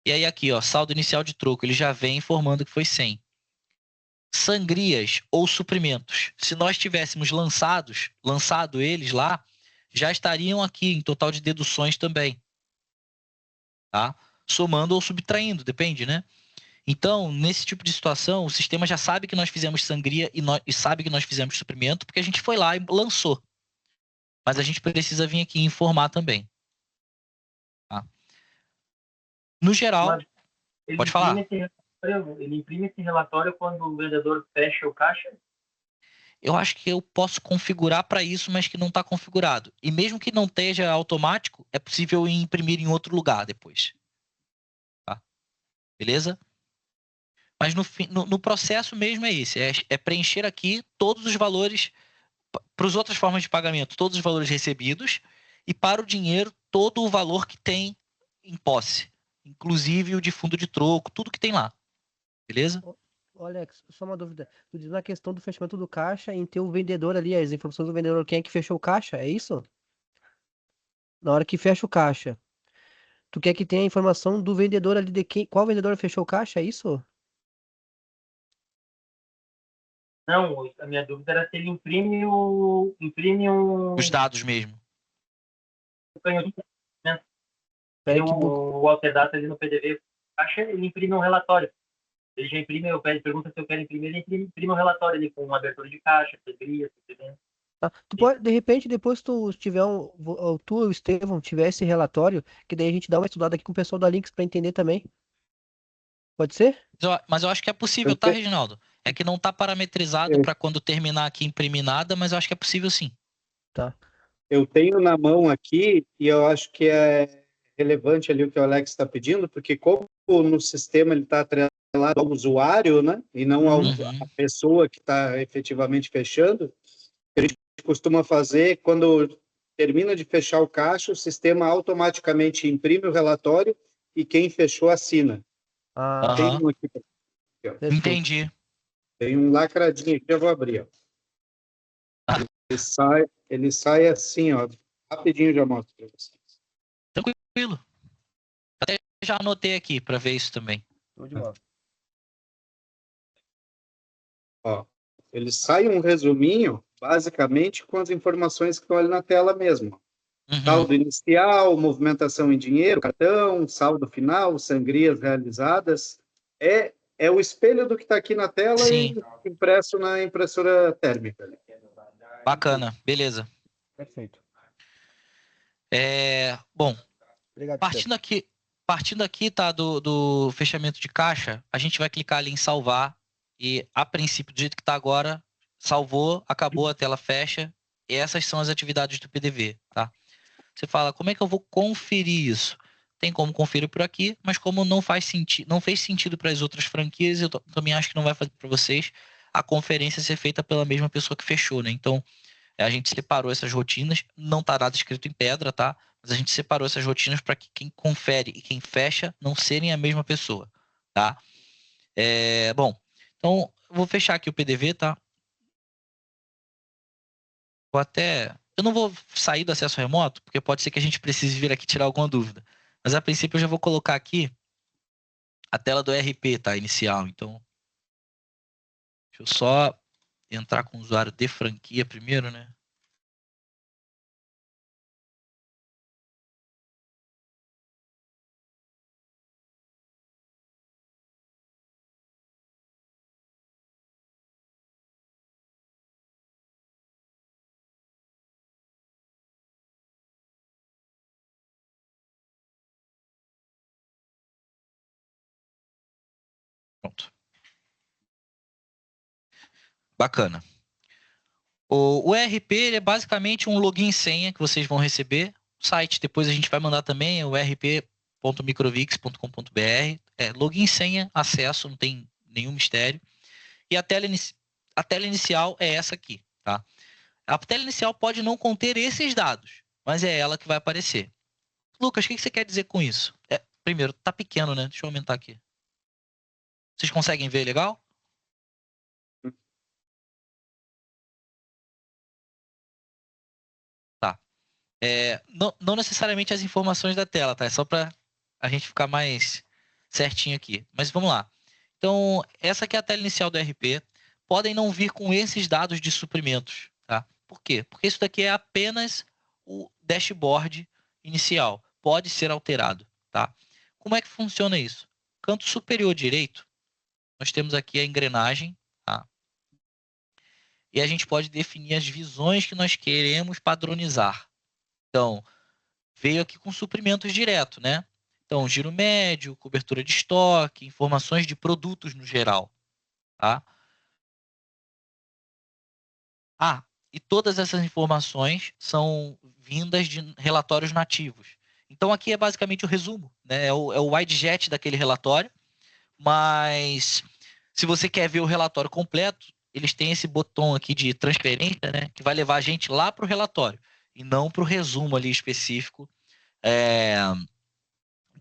E aí aqui, ó, saldo inicial de troco, ele já vem informando que foi 100. Sangrias ou suprimentos. Se nós tivéssemos lançado eles lá, já estariam aqui em total de deduções também, tá? Somando ou subtraindo, depende, né? Então, nesse tipo de situação, o sistema já sabe que nós fizemos sangria e sabe que nós fizemos suprimento, porque a gente foi lá e lançou. Mas a gente precisa vir aqui e informar também. Tá? No geral, Mas ele pode falar. ele imprime esse relatório quando o vendedor fecha o caixa? Eu acho que eu posso configurar para isso, mas que não está configurado. E mesmo que não esteja automático, é possível imprimir em outro lugar depois. Tá? Beleza? Mas no processo mesmo é esse. É preencher aqui todos os valores para as outras formas de pagamento, todos os valores recebidos, e para o dinheiro, todo o valor que tem em posse, inclusive o de fundo de troco, tudo que tem lá. Beleza? Ô, Alex, só uma dúvida. Tu diz na questão do fechamento do caixa, em ter o vendedor ali, as informações do vendedor, quem é que fechou o caixa, é isso? Na hora que fecha o caixa, tu quer que tenha a informação do vendedor ali de qual vendedor fechou o caixa, é isso? Não, a minha dúvida era se ele imprime Os dados mesmo. canhotinho, né? Peraí O Alterdata ali no PDV caixa, ele imprime um relatório. Ele já imprime, pergunta se eu quero imprimir, ele imprime um relatório ali com uma abertura de caixa, sangria, suprimento. Tá. Tu pode, de repente, depois tu tiver tu e o Estevão tiver esse relatório, que daí a gente dá uma estudada aqui com o pessoal da Links para entender também. Pode ser? Mas eu acho que é possível, Eu tá, te- Reginaldo? É que não tá parametrizado eu- para quando terminar aqui imprimir nada, mas eu acho que é possível sim. Tá. Eu tenho na mão aqui e eu acho que é relevante ali o que o Alex está pedindo, porque como no sistema ele está atrelado ao usuário, né, e não à Uhum. pessoa que está efetivamente fechando, a gente costuma fazer quando termina de fechar o caixa, o sistema automaticamente imprime o relatório e quem fechou assina. Ah, Tem Aham. um aqui, ó. perfeito. Entendi. Tem um lacradinho aqui, eu vou abrir, ó. Ele sai assim, ó. Rapidinho já mostro para vocês. Tranquilo. Até já anotei aqui para ver isso também. Show de bola. Ó, ele sai um resuminho, basicamente, com as informações que estão ali na tela mesmo. Saldo inicial, movimentação em dinheiro, cartão, saldo final, sangrias realizadas. É o espelho do que está aqui na tela Sim. e impresso na impressora térmica. Bacana, beleza. Perfeito. Bom, Obrigado, partindo aqui, tá, do fechamento de caixa, a gente vai clicar ali em salvar e, a princípio, do jeito que está agora, salvou, acabou, a tela fecha, e essas são as atividades do PDV, tá? Você fala, como é que eu vou conferir isso? Tem como conferir por aqui, mas como não fez sentido para as outras franquias, eu também acho que não vai fazer para vocês a conferência ser feita pela mesma pessoa que fechou, né? Então, a gente separou essas rotinas, não está nada escrito em pedra, tá? Mas a gente separou essas rotinas para que quem confere e quem fecha não serem a mesma pessoa, tá? Bom, então eu vou fechar aqui o PDV, tá? Eu não vou sair do acesso remoto, porque pode ser que a gente precise vir aqui tirar alguma dúvida. Mas a princípio eu já vou colocar aqui a tela do RP, tá? Inicial. Então, deixa eu só entrar com o usuário de franquia primeiro, né? Pronto. Bacana. O RP ele é basicamente um login e senha que vocês vão receber. O site depois a gente vai mandar também, o rp.microvix.com.br. Login e senha, acesso, não tem nenhum mistério. E a tela inicial é essa aqui, tá? A tela inicial pode não conter esses dados, mas é ela que vai aparecer. Lucas, o que você quer dizer com isso? Primeiro, tá pequeno, né? Deixa eu aumentar aqui. Vocês conseguem ver legal? Tá. Não necessariamente as informações da tela, tá? É só para a gente ficar mais certinho aqui. Mas vamos lá. Então, essa aqui é a tela inicial do RP. Podem não vir com esses dados de suprimentos, tá? Por quê? Porque isso daqui é apenas o dashboard inicial. Pode ser alterado, tá? Como é que funciona isso? Canto superior direito, nós temos aqui a engrenagem, tá? E a gente pode definir as visões que nós queremos padronizar. Então, veio aqui com suprimentos direto, né? Então, giro médio, cobertura de estoque, informações de produtos no geral, tá? E todas essas informações são vindas de relatórios nativos. Então, aqui é basicamente o resumo, né? É o widget daquele relatório, mas se você quer ver o relatório completo, eles têm esse botão aqui de transferência, né? Que vai levar a gente lá para o relatório e não para o resumo ali específico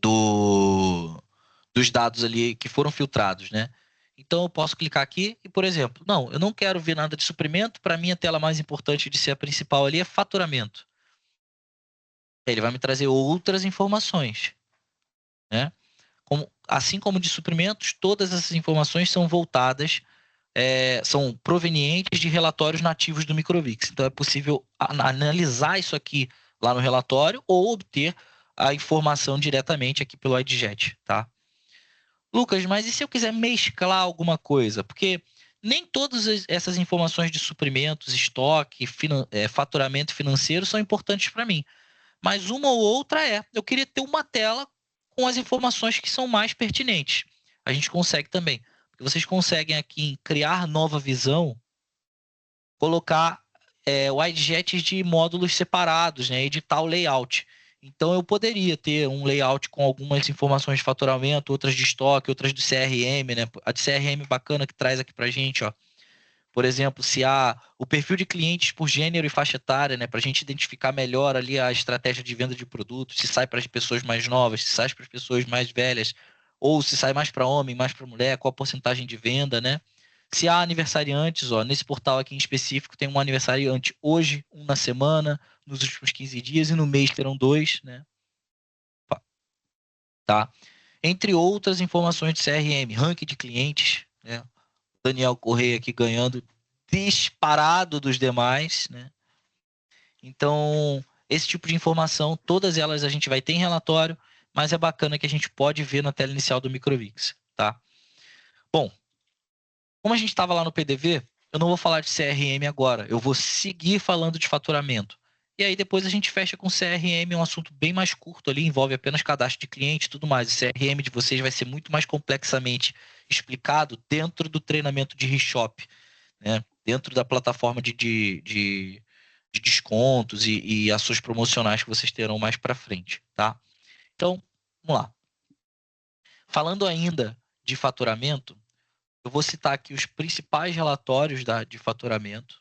dos dados ali que foram filtrados, né? Então eu posso clicar aqui e, por exemplo, não, eu não quero ver nada de suprimento, para mim a tela mais importante de ser a principal ali é faturamento. Ele vai me trazer outras informações, né? Assim como de suprimentos, todas essas informações são voltadas, são provenientes de relatórios nativos do Microvix. Então é possível analisar isso aqui lá no relatório ou obter a informação diretamente aqui pelo widget, tá? Lucas, mas e se eu quiser mesclar alguma coisa? Porque nem todas essas informações de suprimentos, estoque, faturamento financeiro são importantes para mim. Mas uma ou outra eu queria ter uma tela com as informações que são mais pertinentes. A gente consegue também. Porque vocês conseguem aqui em criar nova visão, colocar widgets de módulos separados, né? Editar o layout. Então, eu poderia ter um layout com algumas informações de faturamento, outras de estoque, outras do CRM, né? A de CRM bacana que traz aqui para a gente, ó. Por exemplo, se há o perfil de clientes por gênero e faixa etária, né? Para a gente identificar melhor ali a estratégia de venda de produtos, se sai para as pessoas mais novas, se sai para as pessoas mais velhas, ou se sai mais para homem, mais para mulher, qual a porcentagem de venda, né? Se há aniversariantes, ó, nesse portal aqui em específico tem um aniversariante hoje, um na semana, nos últimos 15 dias e no mês terão 2, né? Tá? Entre outras informações de CRM, ranking de clientes, né? Daniel Correia aqui ganhando disparado dos demais, né? Então, esse tipo de informação, todas elas a gente vai ter em relatório, mas é bacana que a gente pode ver na tela inicial do Microvix, tá? Bom, como a gente estava lá no PDV, eu não vou falar de CRM agora, eu vou seguir falando de faturamento. E aí depois a gente fecha com CRM, é um assunto bem mais curto ali, envolve apenas cadastro de cliente e tudo mais. O CRM de vocês vai ser muito mais complexamente explicado dentro do treinamento de ReShop, né? Dentro da plataforma de descontos e ações promocionais que vocês terão mais para frente, tá? Então, vamos lá. Falando ainda de faturamento, eu vou citar aqui os principais relatórios de faturamento.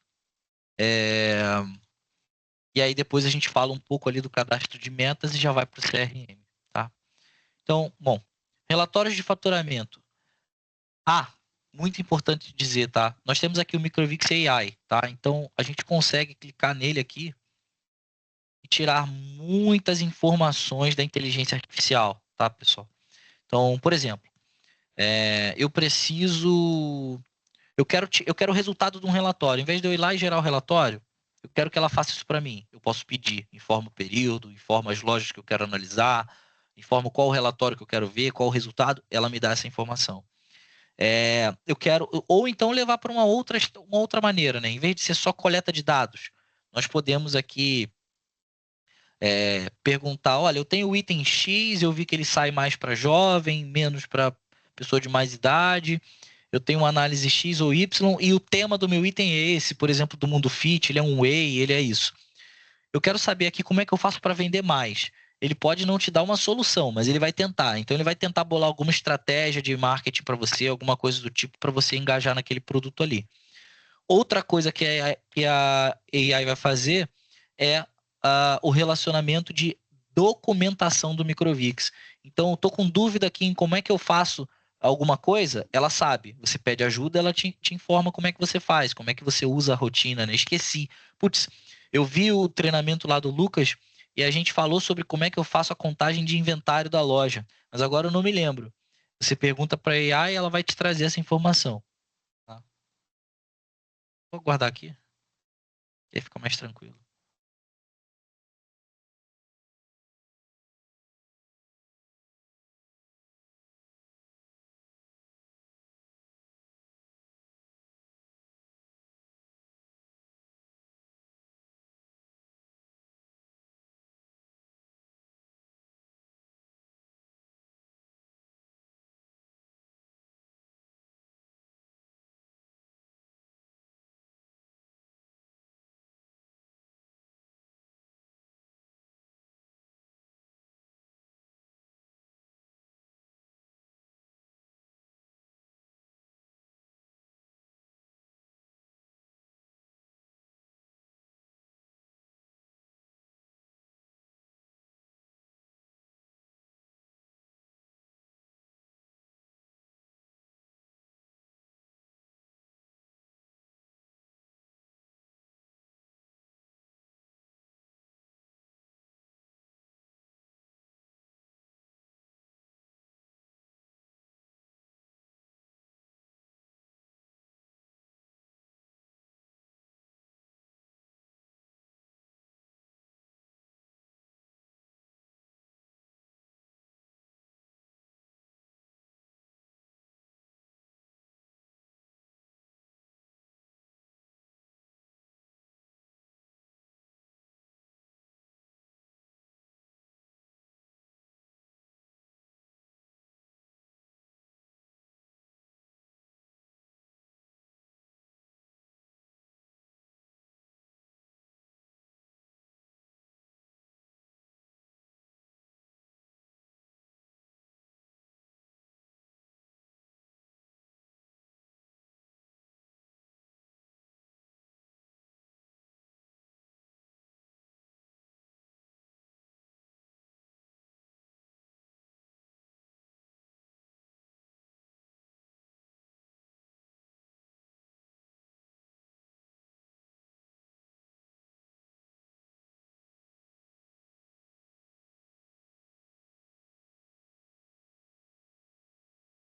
E aí depois a gente fala um pouco ali do cadastro de metas e já vai para o CRM, tá? Então, bom, relatórios de faturamento. Ah, muito importante dizer, tá? Nós temos aqui o Microvix AI, tá? Então, a gente consegue clicar nele aqui e tirar muitas informações da inteligência artificial, tá, pessoal? Então, por exemplo, eu preciso. Eu quero o resultado de um relatório. Em vez de eu ir lá e gerar o relatório, eu quero que ela faça isso para mim. Eu posso pedir, informa o período, informa as lojas que eu quero analisar, informa qual o relatório que eu quero ver, qual o resultado, ela me dá essa informação. Eu quero, ou então levar para uma outra maneira, né? Em vez de ser só coleta de dados, nós podemos aqui perguntar, olha, eu tenho o item X, eu vi que ele sai mais para jovem, menos para pessoa de mais idade. Eu tenho uma análise X ou Y e o tema do meu item é esse, por exemplo, do Mundo Fit, ele é um whey, ele é isso. Eu quero saber aqui como é que eu faço para vender mais. Ele pode não te dar uma solução, mas ele vai tentar. Então ele vai tentar bolar alguma estratégia de marketing para você, alguma coisa do tipo para você engajar naquele produto ali. Outra coisa que a AI vai fazer é o relacionamento de documentação do Microvix. Então, eu estou com dúvida aqui em como é que eu faço alguma coisa, ela sabe. Você pede ajuda, ela te informa como é que você faz, como é que você usa a rotina, né? Esqueci. Putz, eu vi o treinamento lá do Lucas e a gente falou sobre como é que eu faço a contagem de inventário da loja, mas agora eu não me lembro. Você pergunta para a AI e ela vai te trazer essa informação. Tá? Vou guardar aqui, que aí fica mais tranquilo.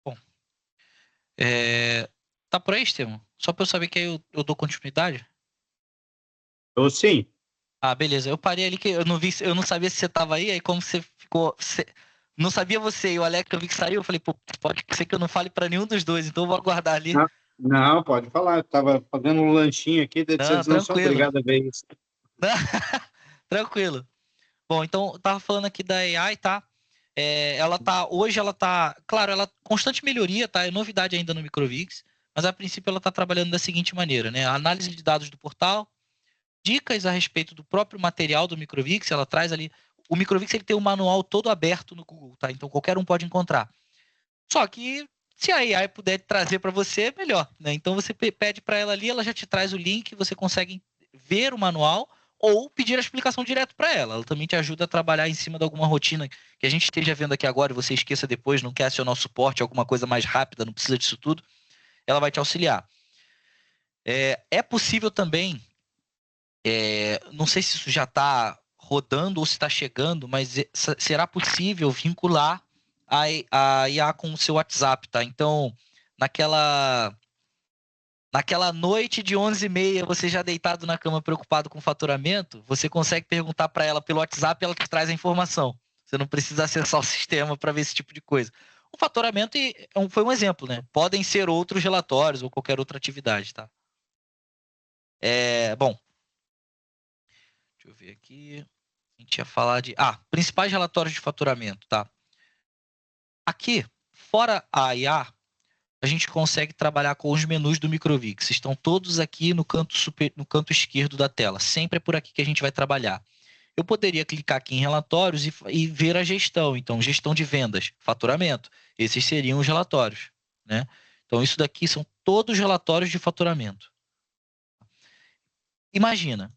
Bom, é, Tá por aí, Estevam? Só para eu saber que aí eu dou continuidade? Ou sim. Ah, beleza. Eu parei ali que eu não vi, eu não sabia se você tava aí, aí como você ficou. Não sabia você e o Alex, eu vi que saiu, eu falei, pô, pode ser que eu não fale para nenhum dos dois, então eu vou aguardar ali. Não, não, pode falar. Eu estava fazendo um lanchinho aqui, Não, vocês não são tranquilo. obrigados a ver isso. Tranquilo. Bom, então eu tava falando aqui da AI, tá? Hoje ela tá, claro, ela constante melhoria, tá? É novidade ainda no Microvix, mas a princípio ela tá trabalhando da seguinte maneira, né? A análise de dados do portal, dicas a respeito do próprio material do Microvix, ela traz ali. O Microvix ele tem um manual todo aberto no Google, tá? Então qualquer um pode encontrar. Só que se a AI puder trazer para você, melhor, né? Então você pede para ela ali, ela já te traz o link, você consegue ver o manual ou pedir a explicação direto para ela. Ela também te ajuda a trabalhar em cima de alguma rotina que a gente esteja vendo aqui agora e você esqueça depois, não quer acionar o suporte, alguma coisa mais rápida, não precisa disso tudo, ela vai te auxiliar. É possível também, não sei se isso já está rodando ou se está chegando, mas será possível vincular a IA com o seu WhatsApp, tá? Então, naquela noite de 11h30, você já deitado na cama preocupado com o faturamento, você consegue perguntar para ela pelo WhatsApp e ela te traz a informação. Você não precisa acessar o sistema para ver esse tipo de coisa. O faturamento foi um exemplo, né? Podem ser outros relatórios ou qualquer outra atividade, tá? Bom, deixa eu ver aqui. A gente ia falar de... principais relatórios de faturamento, tá? Aqui, fora a IA, a gente consegue trabalhar com os menus do Microvix. Estão todos aqui no canto esquerdo da tela. Sempre é por aqui que a gente vai trabalhar. Eu poderia clicar aqui em relatórios e ver a gestão. Então, gestão de vendas, faturamento. Esses seriam os relatórios, né? Então, isso daqui são todos os relatórios de faturamento. Imagina,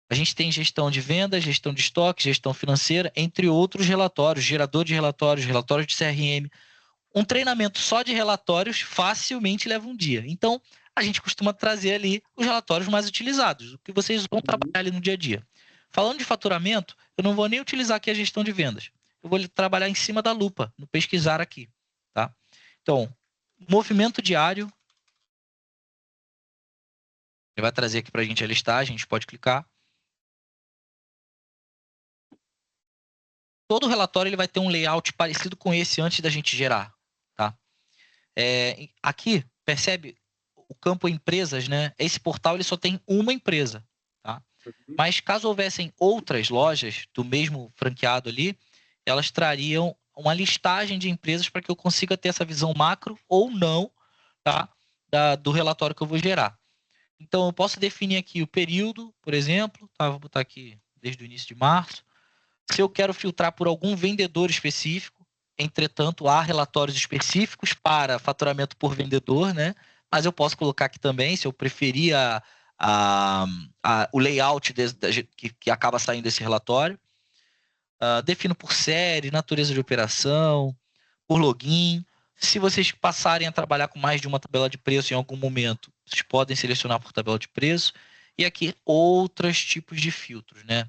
a gente tem gestão de vendas, gestão de estoque, gestão financeira, entre outros relatórios, gerador de relatórios, relatórios de CRM. Um treinamento só de relatórios facilmente leva um dia. Então, a gente costuma trazer ali os relatórios mais utilizados, o que vocês vão trabalhar ali no dia a dia. Falando de faturamento, eu não vou nem utilizar aqui a gestão de vendas. Eu vou trabalhar em cima da lupa, no pesquisar aqui, tá? Então, movimento diário. Ele vai trazer aqui para a gente a listagem, a gente pode clicar. Todo relatório ele vai ter um layout parecido com esse antes da gente gerar, tá? Aqui, percebe o campo empresas, né? Esse portal ele só tem uma empresa, tá? Mas caso houvessem outras lojas do mesmo franqueado ali, elas trariam uma listagem de empresas para que eu consiga ter essa visão macro ou não, tá? Do relatório que eu vou gerar. Então, eu posso definir aqui o período, por exemplo, tá? Vou botar aqui desde o início de março. Se eu quero filtrar por algum vendedor específico, entretanto, há relatórios específicos para faturamento por vendedor, né? Mas eu posso colocar aqui também, se eu preferir o layout que acaba saindo desse relatório. Defino por série, natureza de operação, por login. Se vocês passarem a trabalhar com mais de uma tabela de preço em algum momento, vocês podem selecionar por tabela de preço. E aqui, outros tipos de filtros, né?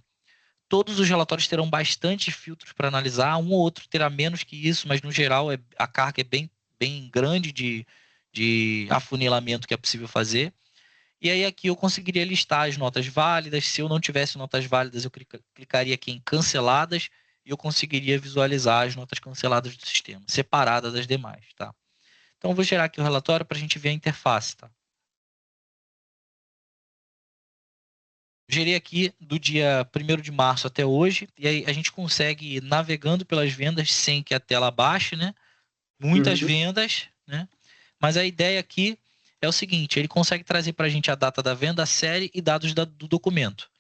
Todos os relatórios terão bastante filtros para analisar, um ou outro terá menos que isso, mas no geral a carga é bem grande de afunilamento que é possível fazer. E aí aqui eu conseguiria listar as notas válidas. Se eu não tivesse notas válidas, eu clicaria aqui em canceladas e eu conseguiria visualizar as notas canceladas do sistema, separadas das demais, tá? Então eu vou gerar aqui o relatório para a gente ver a interface, tá? Gerei aqui do dia 1º de março até hoje, e aí a gente consegue ir navegando pelas vendas sem que a tela baixe, né? Muitas vendas, né? Mas a ideia aqui é o seguinte, ele consegue trazer para a gente a data da venda, a série e dados do documento.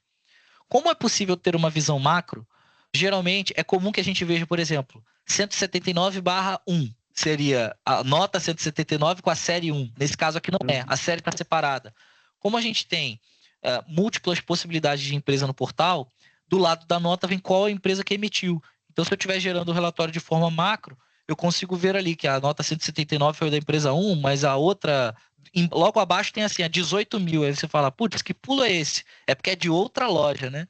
Como é possível ter uma visão macro, geralmente é comum que a gente veja, por exemplo, 179/1 seria a nota 179 com a série 1. Nesse caso aqui não é, a série está separada. Como a gente tem múltiplas possibilidades de empresa no portal, do lado da nota vem qual a empresa que emitiu. Então, se eu estiver gerando o relatório de forma macro, eu consigo ver ali que a nota 179 foi da empresa 1, mas a outra, logo abaixo tem assim, a 18.000. Aí você fala, putz, que pulo é esse? É porque é de outra loja, né?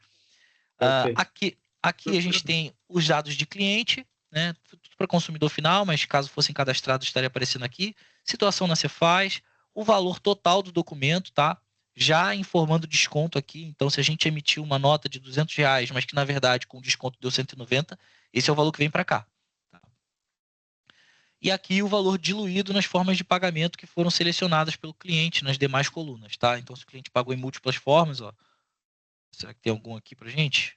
Aqui a gente tem os dados de cliente, né? Tudo para consumidor final, mas caso fossem cadastrados estaria aparecendo aqui. Situação na Cefaz, o valor total do documento, tá? Já informando desconto aqui. Então, se a gente emitiu uma nota de R$200, mas que na verdade com desconto deu 190, esse é o valor que vem para cá. Tá? E aqui o valor diluído nas formas de pagamento que foram selecionadas pelo cliente nas demais colunas, tá? Então, se o cliente pagou em múltiplas formas, ó, será que tem algum aqui para gente?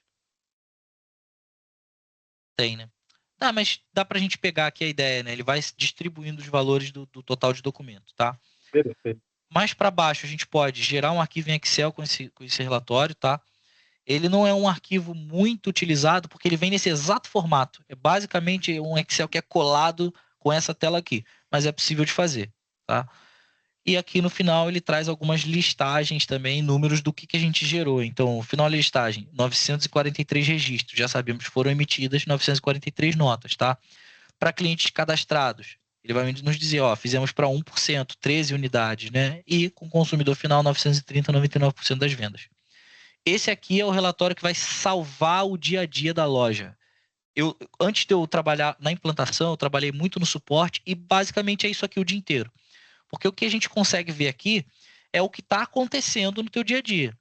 Tem, né? Tá, mas dá para a gente pegar aqui a ideia, né? Ele vai distribuindo os valores do total de documento, tá? Perfeito. Mais para baixo, a gente pode gerar um arquivo em Excel com esse relatório, tá? Ele não é um arquivo muito utilizado porque ele vem nesse exato formato. É basicamente um Excel que é colado com essa tela aqui, mas é possível de fazer, tá? E aqui no final ele traz algumas listagens também, números do que a gente gerou. Então, final da listagem, 943 registros. Já sabemos que foram emitidas 943 notas, tá? Para clientes cadastrados, ele vai nos dizer, ó, fizemos para 1%, 13 unidades, né? E com consumidor final, 930, 99% das vendas. Esse aqui é o relatório que vai salvar o dia a dia da loja. Antes de eu trabalhar na implantação, eu trabalhei muito no suporte e basicamente é isso aqui o dia inteiro. Porque o que a gente consegue ver aqui é o que está acontecendo no teu dia a dia.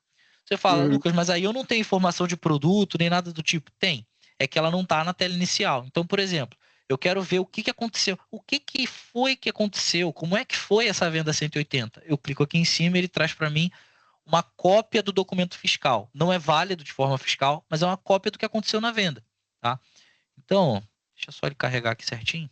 Você fala, Lucas, mas aí eu não tenho informação de produto nem nada do tipo. Tem. É que ela não está na tela inicial. Então, por exemplo, eu quero ver o que aconteceu. O que foi que aconteceu? Como é que foi essa venda 180? Eu clico aqui em cima e ele traz para mim uma cópia do documento fiscal. Não é válido de forma fiscal, mas é uma cópia do que aconteceu na venda. Tá? Então, deixa só ele carregar aqui certinho.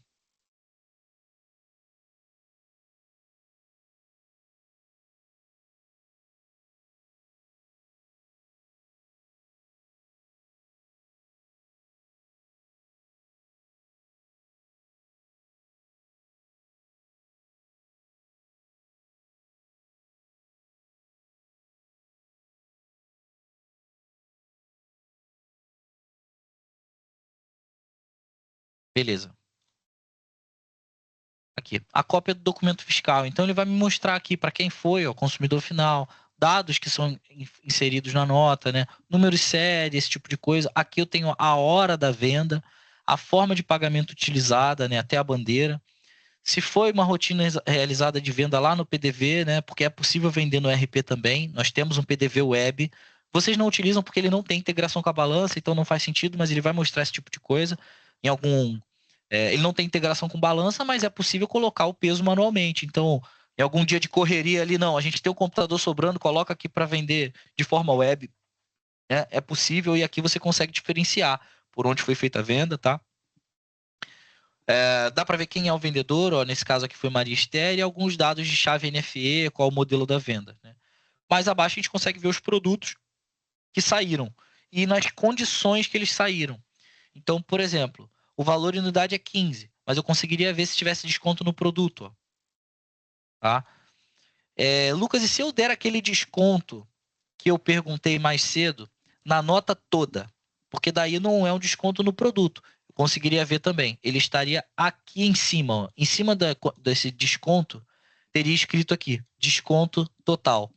Beleza. Aqui, a cópia do documento fiscal. Então, ele vai me mostrar aqui para quem foi, o consumidor final, dados que são inseridos na nota, né? Número de série, esse tipo de coisa. Aqui eu tenho a hora da venda, a forma de pagamento utilizada, né? Até a bandeira. Se foi uma rotina realizada de venda lá no PDV, né? Porque é possível vender no RP também. Nós temos um PDV web. Vocês não utilizam porque ele não tem integração com a balança, então não faz sentido, mas ele vai mostrar esse tipo de coisa em algum ele não tem integração com balança, mas é possível colocar o peso manualmente. Então, em algum dia de correria ali, não, a gente tem um computador sobrando, coloca aqui para vender de forma web. Né? É possível e aqui você consegue diferenciar por onde foi feita a venda, tá? Dá para ver quem é o vendedor, ó, nesse caso aqui foi Maria Esther, e alguns dados de chave NFE, qual o modelo da venda. Né? Mais abaixo a gente consegue ver os produtos que saíram e nas condições que eles saíram. Então, por exemplo, o valor em unidade é 15, mas eu conseguiria ver se tivesse desconto no produto. Ó. Tá? Lucas, e se eu der aquele desconto que eu perguntei mais cedo na nota toda? Porque daí não é um desconto no produto. Eu conseguiria ver também. Ele estaria aqui em cima. Ó. Em cima desse desconto, teria escrito aqui, desconto total.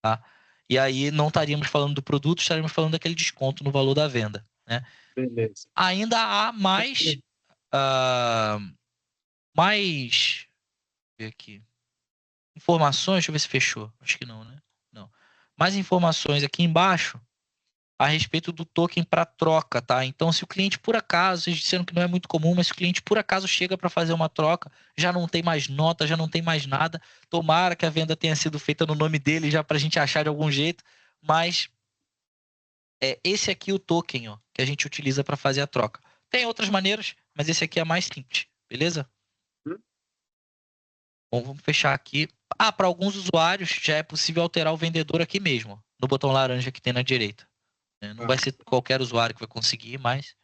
Tá? E aí não estaríamos falando do produto, estaríamos falando daquele desconto no valor da venda. Né? Beleza. Ainda há mais... mais... Deixa eu ver aqui. Informações, deixa eu ver se fechou. Acho que não, né? Não. Mais informações aqui embaixo a respeito do token para troca, tá? Então, se o cliente por acaso, vocês disseram que não é muito comum, mas se o cliente por acaso chega para fazer uma troca, já não tem mais nota, já não tem mais nada, tomara que a venda tenha sido feita no nome dele já para a gente achar de algum jeito, mas esse aqui o token, ó, que a gente utiliza para fazer a troca. Tem outras maneiras, mas esse aqui é mais simples, beleza? Bom, vamos fechar aqui. Para alguns usuários já é possível alterar o vendedor aqui mesmo, no botão laranja que tem na direita. Não vai ser qualquer usuário que vai conseguir, mas...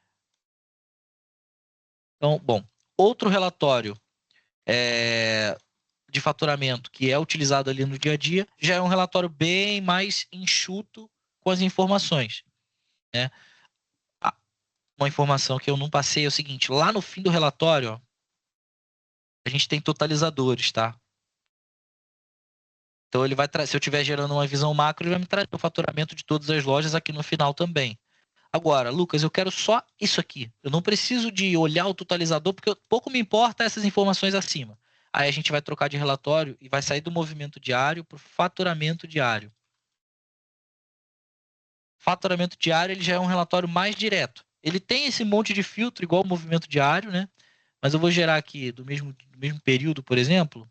Então, bom, outro relatório de faturamento que é utilizado ali no dia a dia já é um relatório bem mais enxuto com as informações. Né? Uma informação que eu não passei é o seguinte, lá no fim do relatório, ó, a gente tem totalizadores, tá? Então, ele vai se eu estiver gerando uma visão macro, ele vai me trazer o faturamento de todas as lojas aqui no final também. Agora, Lucas, eu quero só isso aqui. Eu não preciso de olhar o totalizador, porque pouco me importa essas informações acima. Aí a gente vai trocar de relatório e vai sair do movimento diário para o faturamento diário. Faturamento diário ele já é um relatório mais direto. Ele tem esse monte de filtro igual o movimento diário, né? Mas eu vou gerar aqui do mesmo período, por exemplo.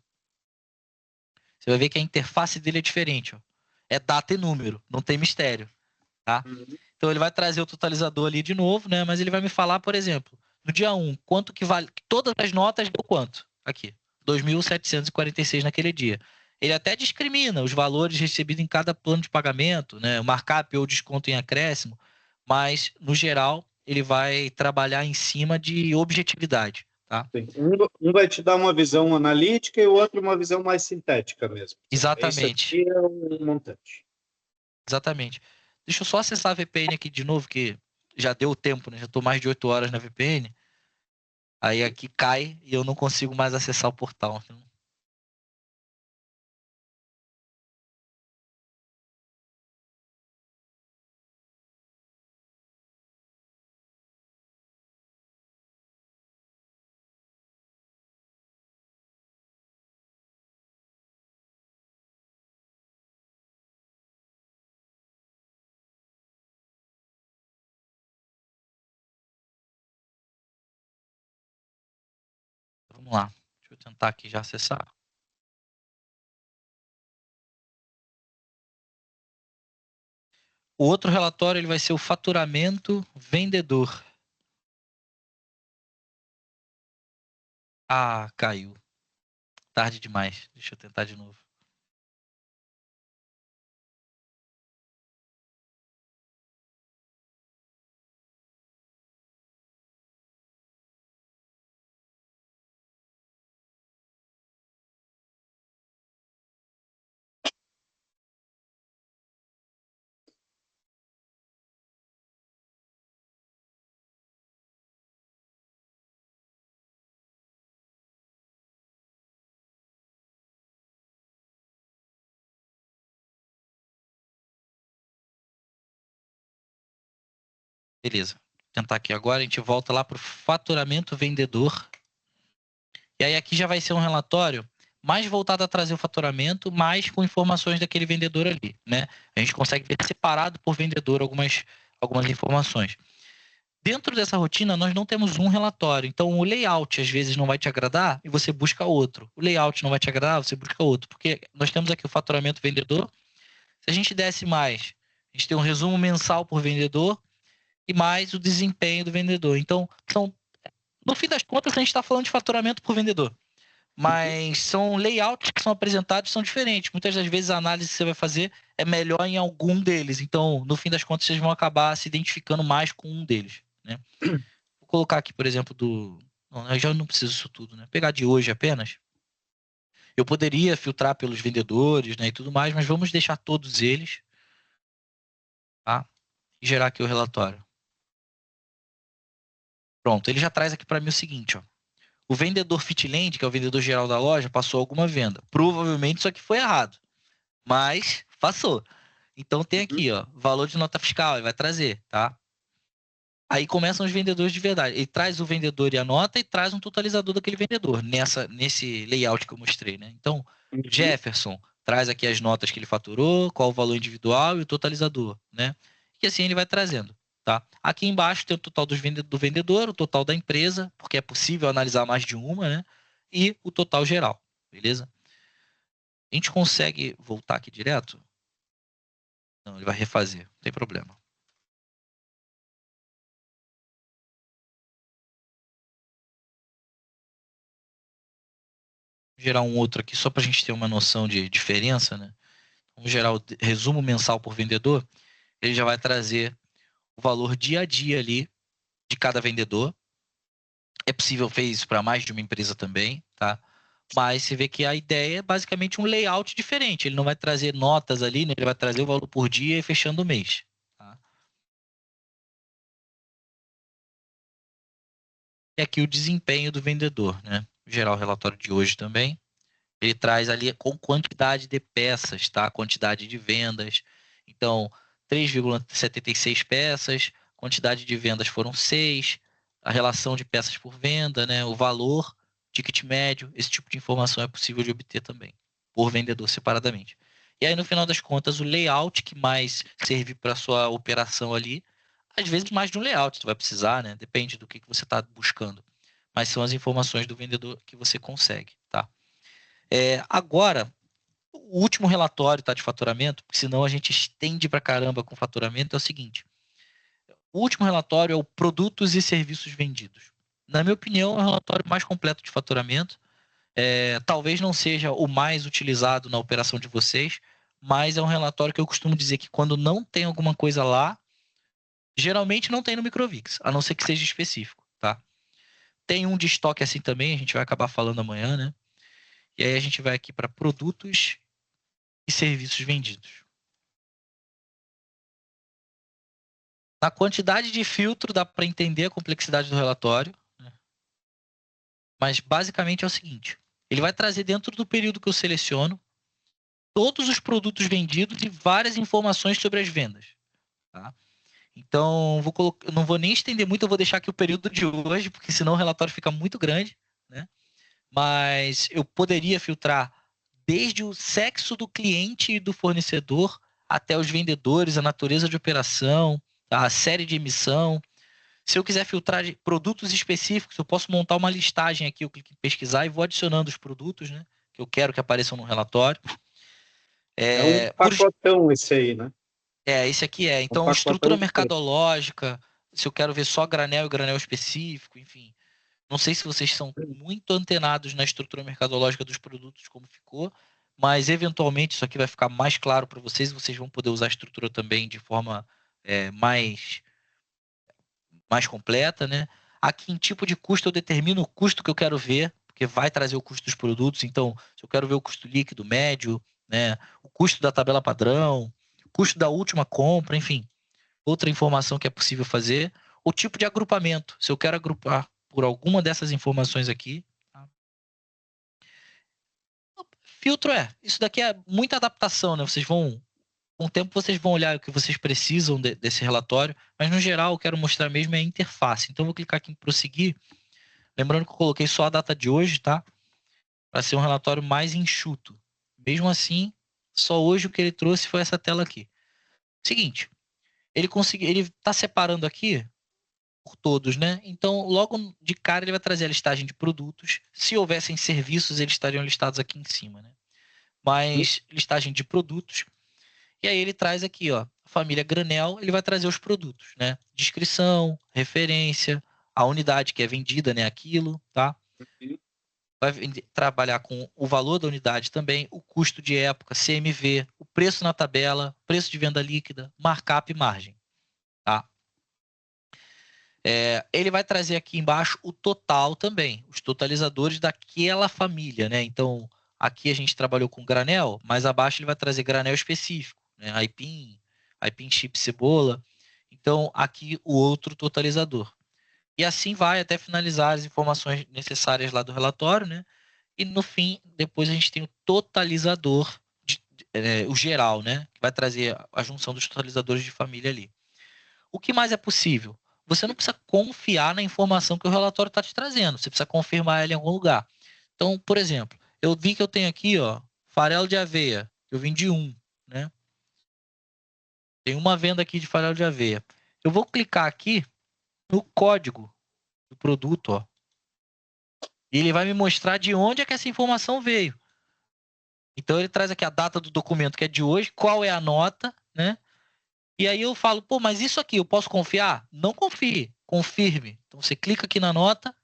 Você vai ver que a interface dele é diferente. Ó. É data e número, não tem mistério. Tá? Então ele vai trazer o totalizador ali de novo, né? Mas ele vai me falar, por exemplo, no dia 1, quanto que vale. Todas as notas deu quanto? Aqui. 2.746 naquele dia. Ele até discrimina os valores recebidos em cada plano de pagamento, né? O markup ou desconto em acréscimo, mas, no geral, ele vai trabalhar em cima de objetividade. Tá? Um vai te dar uma visão analítica e o outro uma visão mais sintética mesmo. Exatamente. Esse aqui é um montante. Exatamente. Deixa eu só acessar a VPN aqui de novo, que já deu tempo, né? Já estou mais de 8 horas na VPN. Aí aqui cai e eu não consigo mais acessar o portal. Vamos lá. Deixa eu tentar aqui já acessar. O outro relatório ele vai ser o faturamento vendedor. Ah, caiu. Tarde demais. Deixa eu tentar de novo. Beleza. Vou tentar aqui agora. A gente volta lá para o faturamento vendedor. E aí aqui já vai ser um relatório mais voltado a trazer o faturamento, mais com informações daquele vendedor ali, né? A gente consegue ver separado por vendedor algumas informações. Dentro dessa rotina, nós não temos um relatório. Então, o layout, às vezes, não vai te agradar e você busca outro. O layout não vai te agradar, você busca outro. Porque nós temos aqui o faturamento vendedor. Se a gente desse mais, a gente tem um resumo mensal por vendedor e mais o desempenho do vendedor. Então, no fim das contas, a gente está falando de faturamento por vendedor. Mas são layouts que são apresentados são diferentes. Muitas das vezes a análise que você vai fazer é melhor em algum deles. Então, no fim das contas, vocês vão acabar se identificando mais com um deles. Né? Vou colocar aqui, por exemplo, Não, eu já não preciso disso tudo, né? Pegar de hoje apenas. Eu poderia filtrar pelos vendedores, né, e tudo mais, mas vamos deixar todos eles, tá? E gerar aqui o relatório. Pronto, ele já traz aqui para mim o seguinte, ó. O vendedor Fitland, que é o vendedor geral da loja, passou alguma venda. Provavelmente isso aqui foi errado, mas passou. Então tem aqui, ó, valor de nota fiscal, ele vai trazer, tá? Aí começam os vendedores de verdade. Ele traz o vendedor e a nota e traz um totalizador daquele vendedor nesse layout que eu mostrei, né? Então, Jefferson traz aqui as notas que ele faturou, qual o valor individual e o totalizador, né? E assim ele vai trazendo, tá? Aqui embaixo tem o total do vendedor, o total da empresa, porque é possível analisar mais de uma, né? E o total geral, beleza? A gente consegue voltar aqui direto? Não, ele vai refazer, não tem problema. Gerar um outro aqui só para a gente ter uma noção de diferença, né? Vamos gerar o resumo mensal por vendedor. Ele já vai trazer o valor dia a dia ali de cada vendedor. É possível fazer isso para mais de uma empresa também, tá? Mas você vê que a ideia é basicamente um layout diferente. Ele não vai trazer notas ali, né? Ele vai trazer o valor por dia e fechando o mês. Tá? E aqui o desempenho do vendedor, né? Vou gerar o relatório de hoje também. Ele traz ali com quantidade de peças, tá? Quantidade de vendas. Então, 3,76 peças, quantidade de vendas foram 6, a relação de peças por venda, né? O valor ticket médio, esse tipo de informação é possível de obter também, por vendedor separadamente. E aí, no final das contas, o layout que mais serve para a sua operação ali, às vezes mais de um layout você vai precisar, né? Depende do que você está buscando. Mas são as informações do vendedor que você consegue, tá? Agora, o último relatório, tá, de faturamento, porque senão a gente estende para caramba com faturamento, é o seguinte. O último relatório é o produtos e serviços vendidos. Na minha opinião, é o relatório mais completo de faturamento. Talvez não seja o mais utilizado na operação de vocês, mas é um relatório que eu costumo dizer que quando não tem alguma coisa lá, geralmente não tem no Microvix, a não ser que seja específico, tá? Tem um de estoque assim também, a gente vai acabar falando amanhã, né? E aí a gente vai aqui para produtos e serviços vendidos. Na quantidade de filtro dá para entender a complexidade do relatório, né? Mas basicamente é o seguinte, ele vai trazer dentro do período que eu seleciono todos os produtos vendidos e várias informações sobre as vendas, tá? Então, eu não vou nem estender muito, eu vou deixar aqui o período de hoje, porque senão o relatório fica muito grande, né? Mas eu poderia filtrar desde o sexo do cliente e do fornecedor até os vendedores, a natureza de operação, a série de emissão. Se eu quiser filtrar de produtos específicos, eu posso montar uma listagem aqui, eu clico em pesquisar e vou adicionando os produtos, né, que eu quero que apareçam no relatório. É um pacotão esse aí, né? Esse aqui é. Então, estrutura mercadológica, se eu quero ver só granel e granel específico, enfim. Não sei se vocês são muito antenados na estrutura mercadológica dos produtos, como ficou, mas eventualmente isso aqui vai ficar mais claro para vocês e vocês vão poder usar a estrutura também de forma mais completa, né? Aqui em tipo de custo eu determino o custo que eu quero ver, porque vai trazer o custo dos produtos. Então, se eu quero ver o custo líquido médio, né? O custo da tabela padrão, o custo da última compra, enfim. Outra informação que é possível fazer. O tipo de agrupamento. Se eu quero agrupar por alguma dessas informações aqui. Tá? Filtro isso daqui é muita adaptação, né? Com o tempo vocês vão olhar o que vocês precisam desse relatório, mas no geral eu quero mostrar mesmo a interface. Então eu vou clicar aqui em prosseguir, lembrando que eu coloquei só a data de hoje, tá? Para ser um relatório mais enxuto. Mesmo assim, só hoje o que ele trouxe foi essa tela aqui. Seguinte, ele está separando aqui por todos, né? Então, logo de cara ele vai trazer a listagem de produtos. Se houvessem serviços, eles estariam listados aqui em cima, né? Mas listagem de produtos. E aí ele traz aqui, ó, a família granel, ele vai trazer os produtos, né? Descrição, referência, a unidade que é vendida, né? Aquilo, tá? Vai trabalhar com o valor da unidade também, o custo de época, CMV, o preço na tabela, preço de venda líquida, markup e margem, tá? Ele vai trazer aqui embaixo o total também, os totalizadores daquela família, né? Então, aqui a gente trabalhou com granel, mas abaixo ele vai trazer granel específico, né? Aipim chip cebola. Então, aqui o outro totalizador. E assim vai até finalizar as informações necessárias lá do relatório, né? E no fim, depois a gente tem o totalizador, o geral, né? Que vai trazer a junção dos totalizadores de família ali. O que mais é possível? Você não precisa confiar na informação que o relatório está te trazendo. Você precisa confirmar ela em algum lugar. Então, por exemplo, eu vi que eu tenho aqui, ó, farelo de aveia. Eu vendi né? Tem uma venda aqui de farelo de aveia. Eu vou clicar aqui no código do produto, ó. E ele vai me mostrar de onde é que essa informação veio. Então, ele traz aqui a data do documento, que é de hoje, qual é a nota, né? E aí eu falo, pô, mas isso aqui eu posso confiar? Não confie, confirme. Então você clica aqui na nota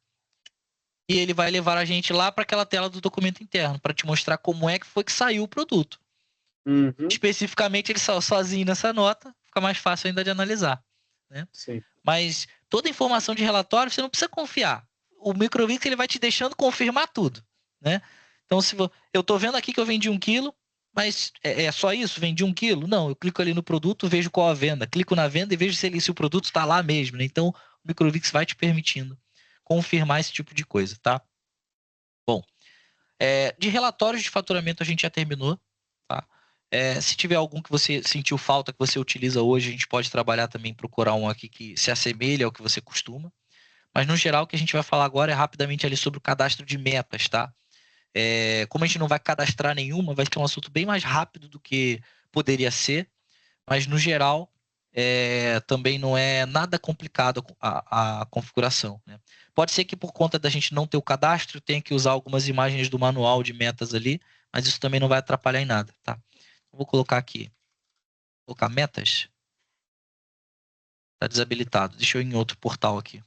e ele vai levar a gente lá para aquela tela do documento interno, para te mostrar como é que foi que saiu o produto. Uhum. Especificamente ele sozinho nessa nota, fica mais fácil ainda de analisar, né? Sim. Mas toda informação de relatório você não precisa confiar. O Microvix ele vai te deixando confirmar tudo, né? Então se eu estou vendo aqui que eu vendi 1 quilo, mas é só isso? Vendi 1 quilo? Não, eu clico ali no produto, vejo qual a venda. Clico na venda e vejo se o produto está lá mesmo, né? Então, o Microvix vai te permitindo confirmar esse tipo de coisa, tá? Bom, de relatórios de faturamento a gente já terminou, tá? Se tiver algum que você sentiu falta, que você utiliza hoje, a gente pode trabalhar também, procurar um aqui que se assemelhe ao que você costuma. Mas no geral o que a gente vai falar agora é rapidamente ali sobre o cadastro de metas, tá? Como a gente não vai cadastrar nenhuma, vai ser um assunto bem mais rápido do que poderia ser, mas no geral também não é nada complicado a configuração, né? Pode ser que por conta da gente não ter o cadastro, tenha que usar algumas imagens do manual de metas ali, mas isso também não vai atrapalhar em nada, tá? Vou colocar aqui, colocar metas. Está desabilitado. Deixa eu ir em outro portal aqui.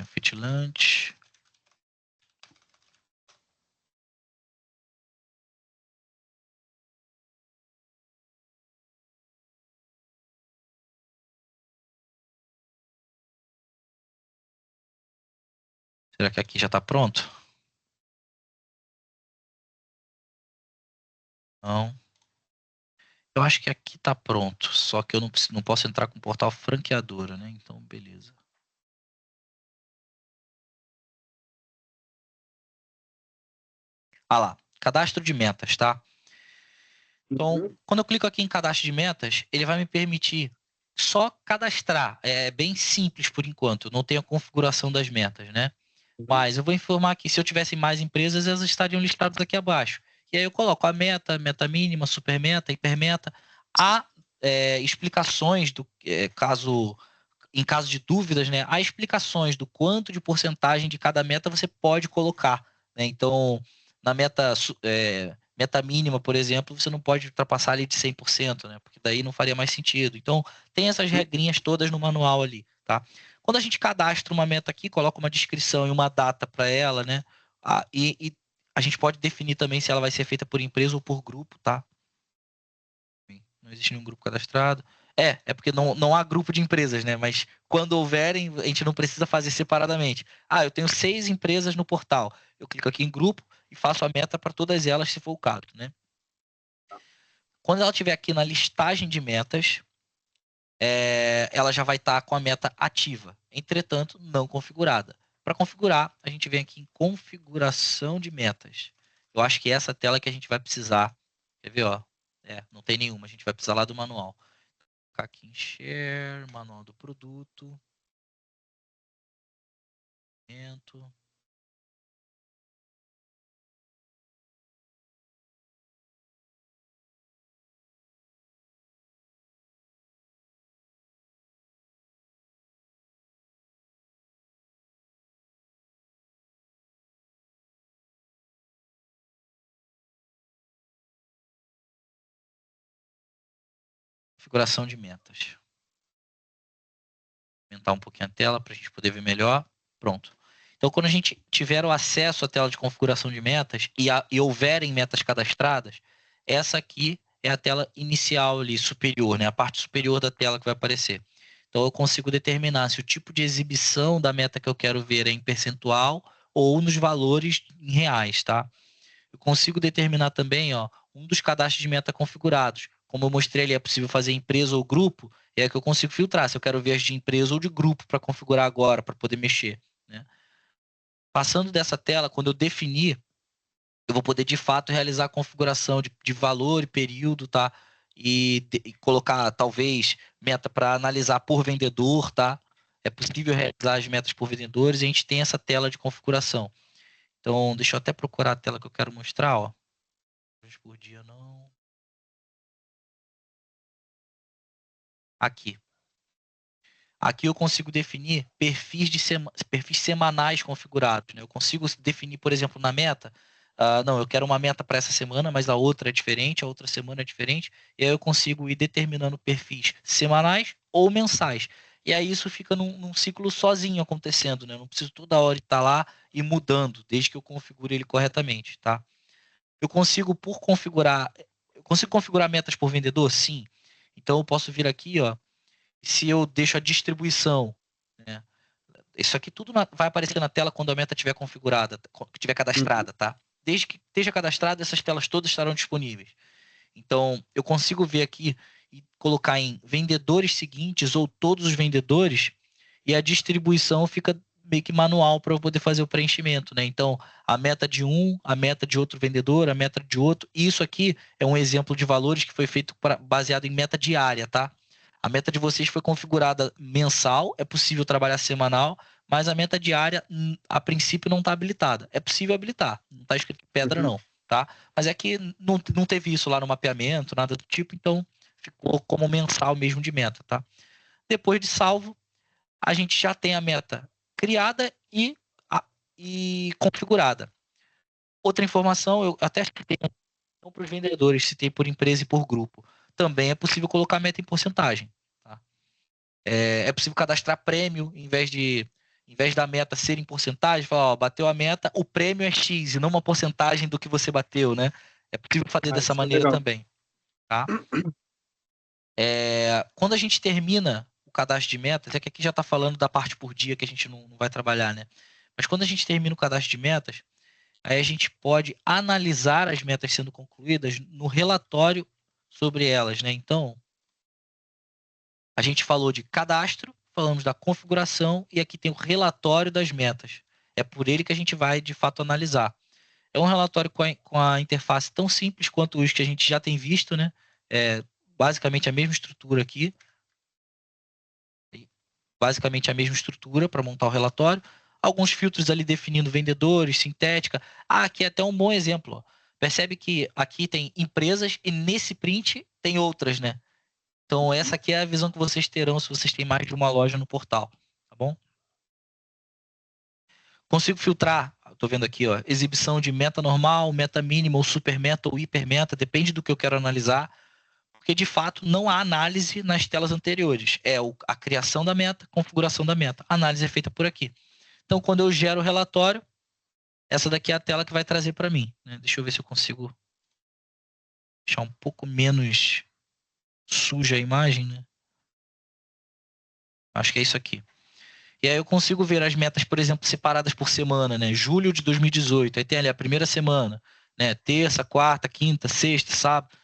Fitlant. Será que aqui já está pronto? Não. Eu acho que aqui está pronto, só que eu não posso entrar com o portal franqueadora, né? Então, beleza. Ah lá, cadastro de metas, tá? Então, quando eu clico aqui em cadastro de metas, ele vai me permitir só cadastrar. É bem simples por enquanto, não tem a configuração das metas, né? Mas eu vou informar que se eu tivesse mais empresas, elas estariam listadas aqui abaixo. E aí eu coloco a meta, meta mínima, super meta, hipermeta. Há explicações em caso de dúvidas, né? Há explicações do quanto de porcentagem de cada meta você pode colocar, né? Então, na meta mínima, por exemplo, você não pode ultrapassar ali de 100%, né? Porque daí não faria mais sentido. Então, tem essas regrinhas todas no manual ali, tá? Quando a gente cadastra uma meta aqui, coloca uma descrição e uma data para ela, né? E a gente pode definir também se ela vai ser feita por empresa ou por grupo, tá? Não existe nenhum grupo cadastrado. É porque não há grupo de empresas, né? Mas quando houverem, a gente não precisa fazer separadamente. Eu tenho 6 empresas no portal. Eu clico aqui em grupo e faço a meta para todas elas, se for o caso, né? Quando ela estiver aqui na listagem de metas, ela já vai estar com a meta ativa. Entretanto, não configurada. Para configurar, a gente vem aqui em configuração de metas. Eu acho que é essa tela que a gente vai precisar. Quer ver, ó? Não tem nenhuma. A gente vai precisar lá do manual. Colocar aqui em share, manual do produto. Configuração de metas. Aumentar um pouquinho a tela para a gente poder ver melhor. Pronto. Então, quando a gente tiver o acesso à tela de configuração de metas e houverem metas cadastradas, essa aqui é a tela inicial ali, superior, né? A parte superior da tela que vai aparecer. Então, eu consigo determinar se o tipo de exibição da meta que eu quero ver é em percentual ou nos valores em reais, tá? Eu consigo determinar também, ó, um dos cadastros de meta configurados. Como eu mostrei ali, é possível fazer empresa ou grupo, é que eu consigo filtrar se eu quero ver as de empresa ou de grupo para configurar agora, para poder mexer, né? Passando dessa tela, quando eu definir, eu vou poder de fato realizar a configuração de valor e período, tá? E colocar talvez meta para analisar por vendedor, tá? É possível realizar as metas por vendedores e a gente tem essa tela de configuração. Então, deixa eu até procurar a tela que eu quero mostrar, ó. Por dia não. Aqui. Aqui eu consigo definir perfis semanais configurados, né? Eu consigo definir, por exemplo, na meta, não, eu quero uma meta para essa semana, mas a outra é diferente, a outra semana é diferente, e aí eu consigo ir determinando perfis semanais ou mensais. E aí isso fica num ciclo sozinho acontecendo, né? Eu não preciso toda hora estar lá e mudando, desde que eu configure ele corretamente, tá? Eu consigo configurar metas por vendedor? Sim. Então eu posso vir aqui, ó, se eu deixo a distribuição, né? Isso aqui tudo vai aparecer na tela quando a meta estiver configurada, estiver cadastrada, tá? Desde que esteja cadastrada, essas telas todas estarão disponíveis. Então, eu consigo ver aqui e colocar em vendedores seguintes ou todos os vendedores e a distribuição fica meio que manual para eu poder fazer o preenchimento, né? Então, a meta de um, a meta de outro vendedor, a meta de outro. E isso aqui é um exemplo de valores que foi feito baseado em meta diária, tá? A meta de vocês foi configurada mensal, é possível trabalhar semanal, mas a meta diária, a princípio, não está habilitada. É possível habilitar, não está escrito pedra não, tá? Mas é que não teve isso lá no mapeamento, nada do tipo, então ficou como mensal mesmo de meta, tá? Depois de salvo, a gente já tem a meta criada e configurada. Outra informação, eu até citei para os vendedores, citei por empresa e por grupo. Também é possível colocar meta em porcentagem. Tá? É possível cadastrar prêmio, em vez da meta ser em porcentagem, falar, ó, bateu a meta, o prêmio é X, e não uma porcentagem do que você bateu, né? É possível fazer dessa maneira também. Tá? Quando a gente termina o cadastro de metas, é que aqui já está falando da parte por dia que a gente não vai trabalhar, né? Mas quando a gente termina o cadastro de metas, aí a gente pode analisar as metas sendo concluídas no relatório sobre elas, né? Então, a gente falou de cadastro, falamos da configuração e aqui tem o relatório das metas. É por ele que a gente vai, de fato, analisar. É um relatório com a interface tão simples quanto os que a gente já tem visto, né? Basicamente a mesma estrutura aqui. Basicamente a mesma estrutura para montar o relatório. Alguns filtros ali definindo vendedores, sintética. Aqui é até um bom exemplo. Ó. Percebe que aqui tem empresas e nesse print tem outras, né? Então essa aqui é a visão que vocês terão se vocês têm mais de uma loja no portal, tá bom? Consigo filtrar, estou vendo aqui, ó, exibição de meta normal, meta mínima, ou super meta, ou hiper meta, depende do que eu quero analisar, porque de fato não há análise nas telas anteriores. É a criação da meta, configuração da meta. A análise é feita por aqui. Então, quando eu gero o relatório, essa daqui é a tela que vai trazer para mim. Né? Deixa eu ver se eu consigo deixar um pouco menos suja a imagem. Né? Acho que é isso aqui. E aí eu consigo ver as metas, por exemplo, separadas por semana, né? Julho de 2018. Aí tem ali a primeira semana, né? Terça, quarta, quinta, sexta, sábado.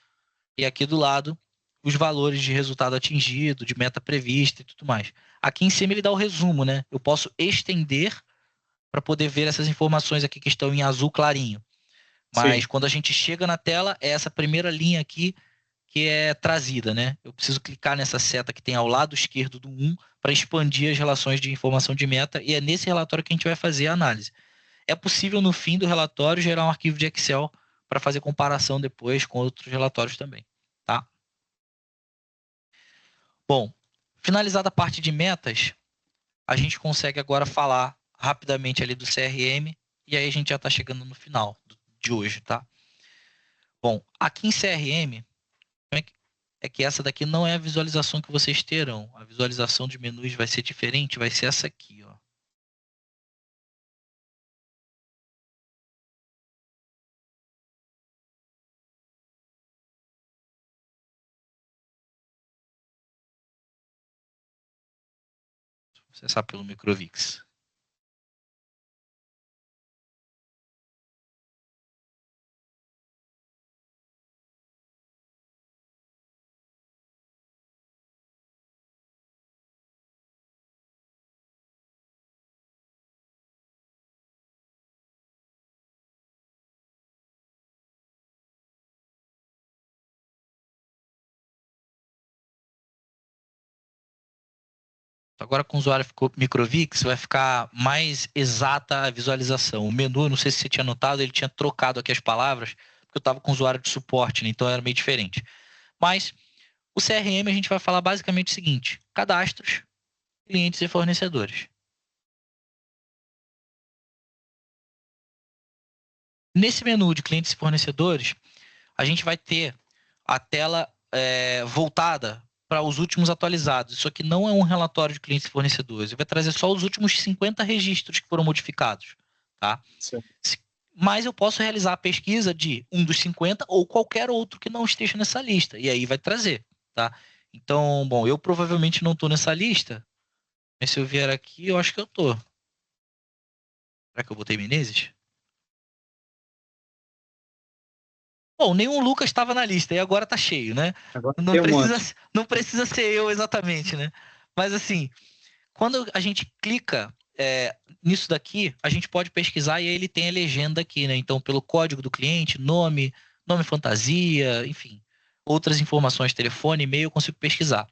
E aqui do lado, os valores de resultado atingido, de meta prevista e tudo mais. Aqui em cima ele dá o resumo, né? Eu posso estender para poder ver essas informações aqui que estão em azul clarinho. Mas Sim. Quando a gente chega na tela, é essa primeira linha aqui que é trazida, né? Eu preciso clicar nessa seta que tem ao lado esquerdo do 1 para expandir as relações de informação de meta e é nesse relatório que a gente vai fazer a análise. É possível, no fim do relatório, gerar um arquivo de Excel para fazer comparação depois com outros relatórios também, tá? Bom, finalizada a parte de metas, a gente consegue agora falar rapidamente ali do CRM e aí a gente já está chegando no final de hoje, tá? Bom, aqui em CRM, é que essa daqui não é a visualização que vocês terão. A visualização de menus vai ser diferente, vai ser essa aqui, ó. Vou acessar pelo Microvix. Agora com o usuário ficou Microvix, vai ficar mais exata a visualização. O menu, não sei se você tinha notado, ele tinha trocado aqui as palavras, porque eu estava com o usuário de suporte, né? Então era meio diferente. Mas o CRM a gente vai falar basicamente o seguinte: cadastros, clientes e fornecedores. Nesse menu de clientes e fornecedores, a gente vai ter a tela voltada para os últimos atualizados. Isso aqui não é um relatório de clientes e fornecedores. Ele vai trazer só os últimos 50 registros que foram modificados. Tá? Mas eu posso realizar a pesquisa de um dos 50 ou qualquer outro que não esteja nessa lista. E aí vai trazer. Tá? Então, bom, eu provavelmente não estou nessa lista. Mas se eu vier aqui, eu acho que eu estou. Será que eu botei Menezes? Bom, nenhum Lucas estava na lista e agora tá cheio, né? Não precisa ser eu exatamente, né? Mas assim, quando a gente clica nisso daqui, a gente pode pesquisar e aí ele tem a legenda aqui, né? Então, pelo código do cliente, nome fantasia, enfim, outras informações, telefone, e-mail, eu consigo pesquisar.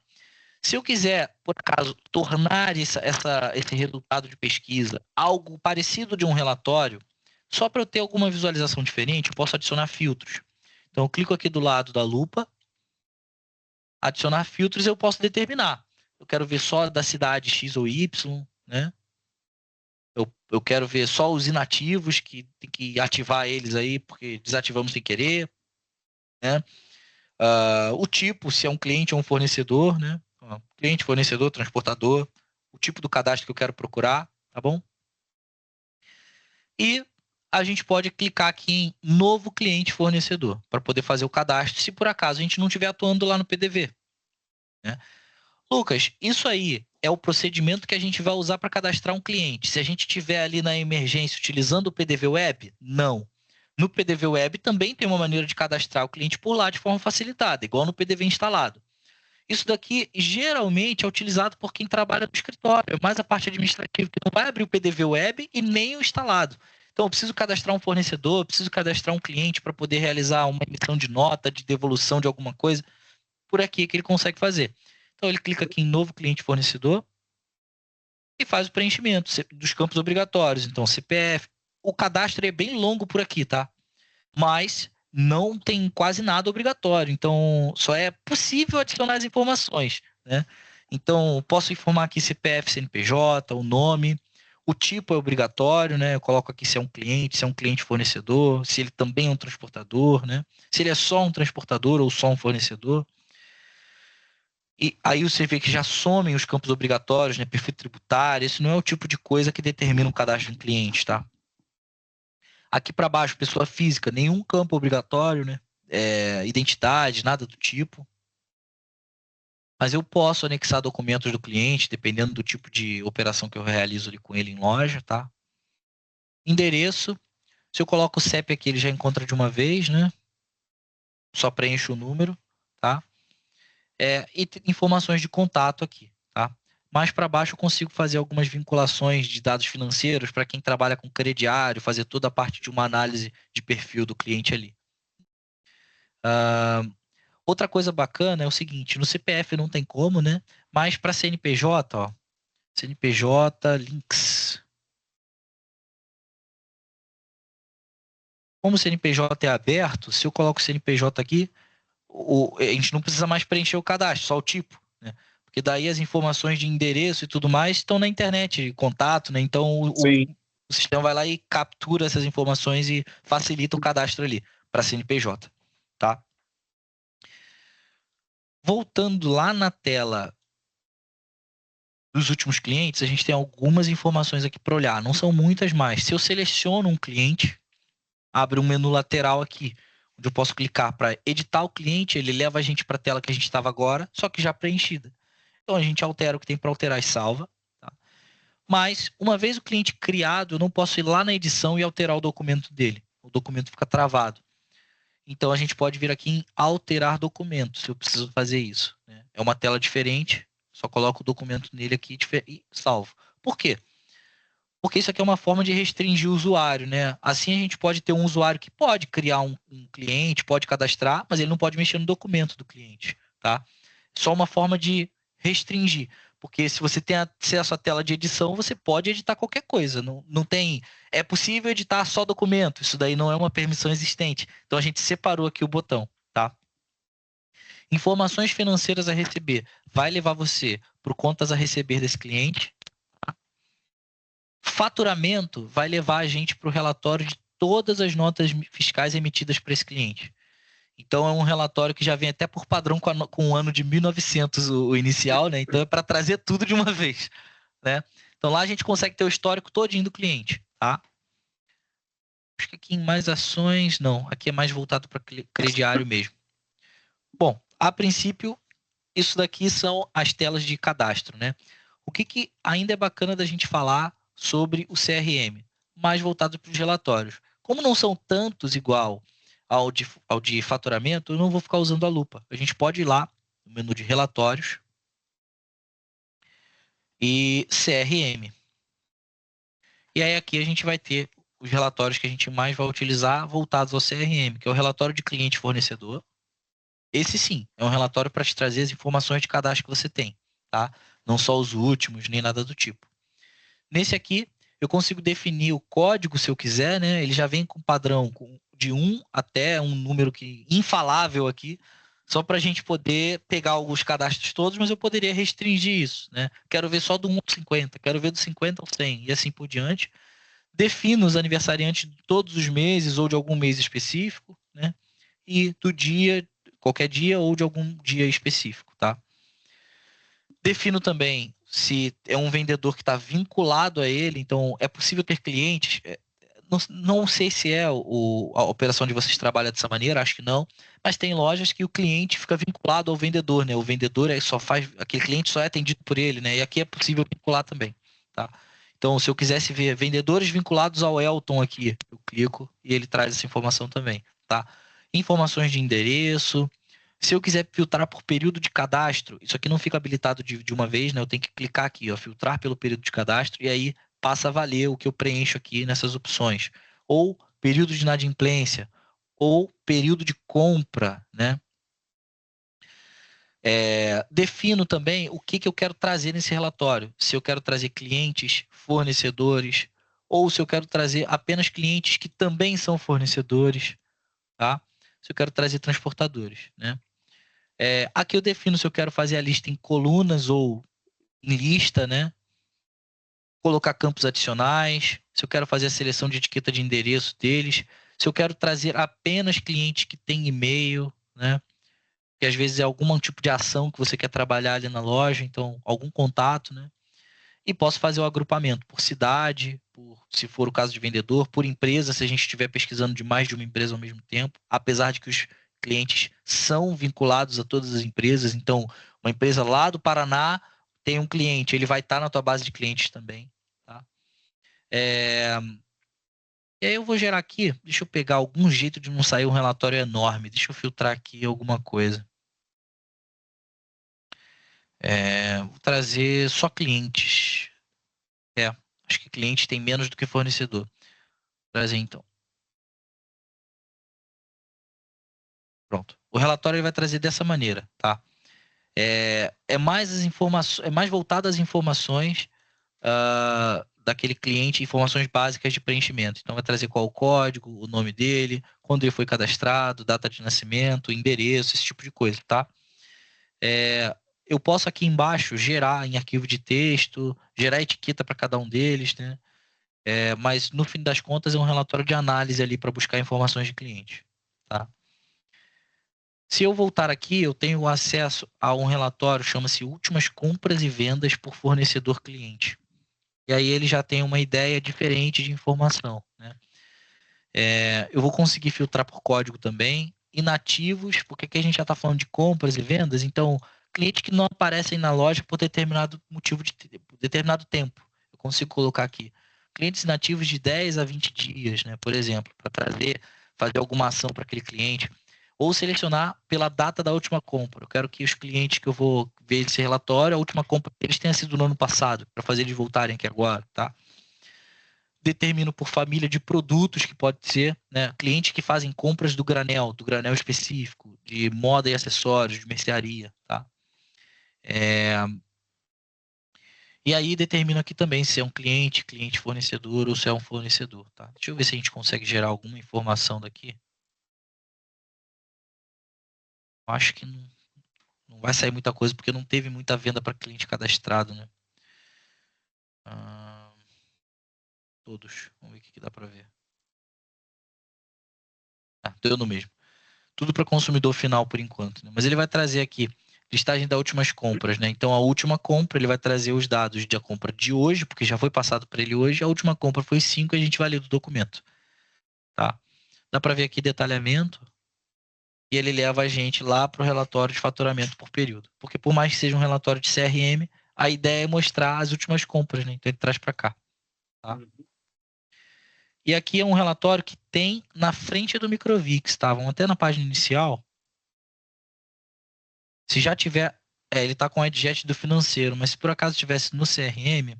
Se eu quiser, por acaso, tornar esse resultado de pesquisa algo parecido de um relatório, só para eu ter alguma visualização diferente, eu posso adicionar filtros. Então, eu clico aqui do lado da lupa, adicionar filtros, eu posso determinar. Eu quero ver só da cidade X ou Y, né? Eu quero ver só os inativos, que tem que ativar eles aí, porque desativamos sem querer, né? O tipo, se é um cliente ou um fornecedor, né? Cliente, fornecedor, transportador, o tipo do cadastro que eu quero procurar, tá bom? E a gente pode clicar aqui em novo cliente fornecedor para poder fazer o cadastro, se por acaso a gente não estiver atuando lá no PDV, né? Lucas, isso aí é o procedimento que a gente vai usar para cadastrar um cliente. Se a gente estiver ali na emergência utilizando o PDV Web, não. No PDV Web também tem uma maneira de cadastrar o cliente por lá de forma facilitada, igual no PDV instalado. Isso daqui geralmente é utilizado por quem trabalha no escritório, mais a parte administrativa, que não vai abrir o PDV Web e nem o instalado. Então, eu preciso cadastrar um fornecedor, eu preciso cadastrar um cliente para poder realizar uma emissão de nota, de devolução de alguma coisa. Por aqui que ele consegue fazer. Então, ele clica aqui em novo cliente fornecedor e faz o preenchimento dos campos obrigatórios. Então, CPF. O cadastro é bem longo por aqui, tá? Mas não tem quase nada obrigatório. Então, só é possível adicionar as informações, né? Então, posso informar aqui CPF, CNPJ, o nome, o tipo é obrigatório, né? Eu coloco aqui se é um cliente fornecedor, se ele também é um transportador, né? Se ele é só um transportador ou só um fornecedor. E aí você vê que já somem os campos obrigatórios, né? Perfil tributário, esse não é o tipo de coisa que determina o cadastro de cliente, tá? Aqui para baixo, pessoa física, nenhum campo obrigatório, né? Identidade, nada do tipo. Mas eu posso anexar documentos do cliente, dependendo do tipo de operação que eu realizo ali com ele em loja, tá? Endereço, se eu coloco o CEP aqui, ele já encontra de uma vez, né? Só preencho o número, tá? E informações de contato aqui, tá? Mais para baixo eu consigo fazer algumas vinculações de dados financeiros para quem trabalha com crediário, fazer toda a parte de uma análise de perfil do cliente ali. Outra coisa bacana é o seguinte, no CPF não tem como, né? Mas para CNPJ, ó, CNPJ, links. Como o CNPJ é aberto, se eu coloco o CNPJ aqui, a gente não precisa mais preencher o cadastro, só o tipo, né? Porque daí as informações de endereço e tudo mais estão na internet, contato, né? Então o sistema vai lá e captura essas informações e facilita o cadastro ali para CNPJ, tá? Voltando lá na tela dos últimos clientes, a gente tem algumas informações aqui para olhar. Não são muitas mais. Se eu seleciono um cliente, abre um menu lateral aqui, onde eu posso clicar para editar o cliente, ele leva a gente para a tela que a gente estava agora, só que já preenchida. Então a gente altera o que tem para alterar e salva. Tá? Mas, uma vez o cliente criado, eu não posso ir lá na edição e alterar o documento dele. O documento fica travado. Então a gente pode vir aqui em alterar documento, se eu preciso fazer isso. Né? É uma tela diferente, só coloco o documento nele aqui e salvo. Por quê? Porque isso aqui é uma forma de restringir o usuário, né? Assim a gente pode ter um usuário que pode criar um cliente, pode cadastrar, mas ele não pode mexer no documento do cliente, tá? Só uma forma de restringir. Porque se você tem acesso à tela de edição, você pode editar qualquer coisa. Não tem. É possível editar só documento. Isso daí não é uma permissão existente. Então a gente separou aqui o botão, tá? Informações financeiras a receber. Vai levar você para contas a receber desse cliente. Faturamento vai levar a gente para o relatório de todas as notas fiscais emitidas para esse cliente. Então, é um relatório que já vem até por padrão com o ano de 1900, o inicial, né? Então, é para trazer tudo de uma vez, né? Então, lá a gente consegue ter o histórico todinho do cliente, tá? Acho que aqui em mais ações, não. Aqui é mais voltado para crediário mesmo. Bom, a princípio, isso daqui são as telas de cadastro, né? O que ainda é bacana da gente falar sobre o CRM, mais voltado para os relatórios. Como não são tantos igual ao de faturamento, eu não vou ficar usando a lupa. A gente pode ir lá no menu de relatórios e CRM. E aí aqui a gente vai ter os relatórios que a gente mais vai utilizar voltados ao CRM, que é o relatório de cliente fornecedor. Esse sim, é um relatório para te trazer as informações de cadastro que você tem, tá? Não só os últimos, nem nada do tipo. Nesse aqui, eu consigo definir o código, se eu quiser, né? Ele já vem com padrão de 1 até um número que infalável aqui, só para a gente poder pegar os cadastros todos, mas eu poderia restringir isso, né? Quero ver só do 1 ao 50, quero ver do 50 ao 100 e assim por diante. Defino os aniversariantes de todos os meses ou de algum mês específico, né? E do dia, qualquer dia ou de algum dia específico, tá? Defino também se é um vendedor que está vinculado a ele, então é possível ter clientes. Não sei se é a operação de vocês trabalha dessa maneira, acho que não, mas tem lojas que o cliente fica vinculado ao vendedor, né? O vendedor só faz, aquele cliente só é atendido por ele, né? E aqui é possível vincular também, tá? Então, se eu quisesse ver vendedores vinculados ao Elton aqui, eu clico e ele traz essa informação também, tá? Informações de endereço. Se eu quiser filtrar por período de cadastro, isso aqui não fica habilitado de uma vez, né? Eu tenho que clicar aqui, ó, filtrar pelo período de cadastro, e aí passa a valer o que eu preencho aqui nessas opções. Ou período de inadimplência, ou período de compra, né? Defino também o que eu quero trazer nesse relatório. Se eu quero trazer clientes, fornecedores, ou se eu quero trazer apenas clientes que também são fornecedores, tá? Se eu quero trazer transportadores, né? Aqui eu defino se eu quero fazer a lista em colunas ou em lista, né? Colocar campos adicionais, se eu quero fazer a seleção de etiqueta de endereço deles, se eu quero trazer apenas clientes que têm e-mail, né? Que às vezes é algum tipo de ação que você quer trabalhar ali na loja, então algum contato, né? E posso fazer o agrupamento por cidade, se for o caso de vendedor, por empresa, se a gente estiver pesquisando de mais de uma empresa ao mesmo tempo, apesar de que os clientes são vinculados a todas as empresas, então uma empresa lá do Paraná tem um cliente, ele vai estar na tua base de clientes também, tá? E aí eu vou gerar aqui, deixa eu pegar algum jeito de não sair um relatório enorme, deixa eu filtrar aqui alguma coisa. Vou trazer só clientes. Acho que cliente tem menos do que fornecedor. Vou trazer então. Pronto. O relatório ele vai trazer dessa maneira, tá? É mais as informações, é mais voltado às informações daquele cliente, informações básicas de preenchimento. Então vai trazer qual o código, o nome dele, quando ele foi cadastrado, data de nascimento, endereço, esse tipo de coisa, tá? Eu posso aqui embaixo gerar em arquivo de texto, gerar etiqueta para cada um deles, né? Mas no fim das contas é um relatório de análise ali para buscar informações de cliente, tá? Se eu voltar aqui, eu tenho acesso a um relatório, chama-se Últimas Compras e Vendas por Fornecedor Cliente. E aí ele já tem uma ideia diferente de informação, né? Eu vou conseguir filtrar por código também, inativos, porque aqui a gente já está falando de compras e vendas, então clientes que não aparecem na loja por determinado motivo por determinado tempo. Eu consigo colocar aqui. Clientes inativos de 10 a 20 dias, né? Por exemplo, para fazer alguma ação para aquele cliente. Ou selecionar pela data da última compra. Eu quero que os clientes que eu vou ver esse relatório, a última compra deles tenha sido no ano passado, para fazer eles voltarem aqui agora, tá? Determino por família de produtos, que pode ser, né? Clientes que fazem compras do granel específico, de moda e acessórios, de mercearia, tá? E aí determino aqui também se é um cliente, cliente fornecedor ou se é um fornecedor, tá? Deixa eu ver se a gente consegue gerar alguma informação daqui. Acho que não vai sair muita coisa porque não teve muita venda para cliente cadastrado, né? Todos. Vamos ver o que dá para ver. Deu no mesmo. Tudo para consumidor final por enquanto, né? Mas ele vai trazer aqui listagem das últimas compras, né? Então a última compra ele vai trazer os dados da compra de hoje, porque já foi passado para ele hoje. A última compra foi 5 e a gente vai ler do documento, tá? Dá para ver aqui detalhamento e ele leva a gente lá para o relatório de faturamento por período. Porque por mais que seja um relatório de CRM, a ideia é mostrar as últimas compras, né? Então ele traz para cá, tá? E aqui é um relatório que tem na frente do Microvix, tá? Vamos até na página inicial. Se já tiver, ele está com o adjet do financeiro, mas se por acaso tivesse no CRM,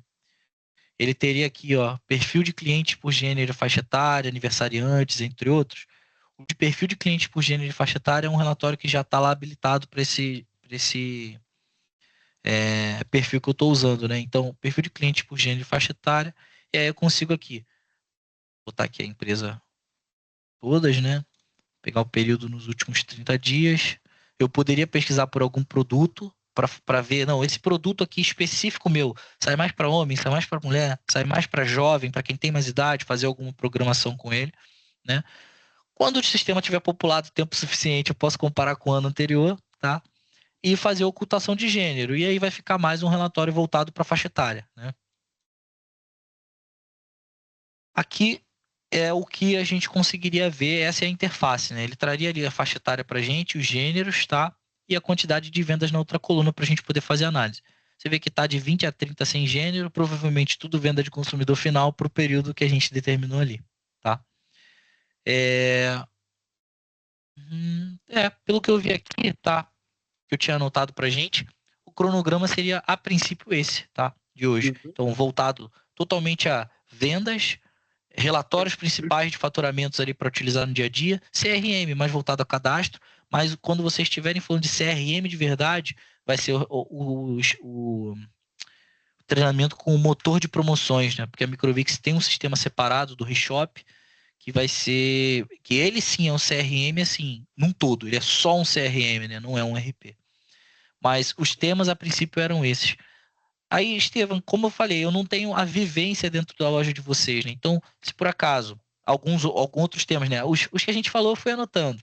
ele teria aqui, ó, perfil de cliente por gênero, faixa etária, aniversariantes, entre outros. O de perfil de cliente por gênero e faixa etária é um relatório que já está lá habilitado para esse perfil que eu estou usando, né? Então, perfil de cliente por gênero e faixa etária, e aí eu consigo aqui, botar aqui a empresa todas, né? Pegar o período nos últimos 30 dias. Eu poderia pesquisar por algum produto para ver, não, esse produto aqui específico meu, sai mais para homem, sai mais para mulher, sai mais para jovem, para quem tem mais idade, fazer alguma programação com ele, né? Quando o sistema tiver populado tempo suficiente, eu posso comparar com o ano anterior, tá? E fazer ocultação de gênero. E aí vai ficar mais um relatório voltado para a faixa etária, né? Aqui é o que a gente conseguiria ver, essa é a interface, né? Ele traria ali a faixa etária para a gente, os gêneros, tá? E a quantidade de vendas na outra coluna para a gente poder fazer análise. Você vê que está de 20 a 30 sem gênero, provavelmente tudo venda de consumidor final para o período que a gente determinou ali, tá? Pelo que eu vi aqui, tá? Que eu tinha anotado para a gente, o cronograma seria a princípio esse, tá? De hoje. Então, voltado totalmente a vendas, relatórios principais de faturamentos ali para utilizar no dia a dia, CRM mais voltado a cadastro, mas quando vocês estiverem falando de CRM de verdade, vai ser o treinamento com o motor de promoções, né? Porque a Microvix tem um sistema separado do ReShop, que vai ser, que ele sim é um CRM assim, num todo, ele é só um CRM, né? Não é um RP. Mas os temas a princípio eram esses. Aí, Estevam, como eu falei, eu não tenho a vivência dentro da loja de vocês, né? Então, se por acaso, alguns outros temas, né? Os que a gente falou, eu fui anotando.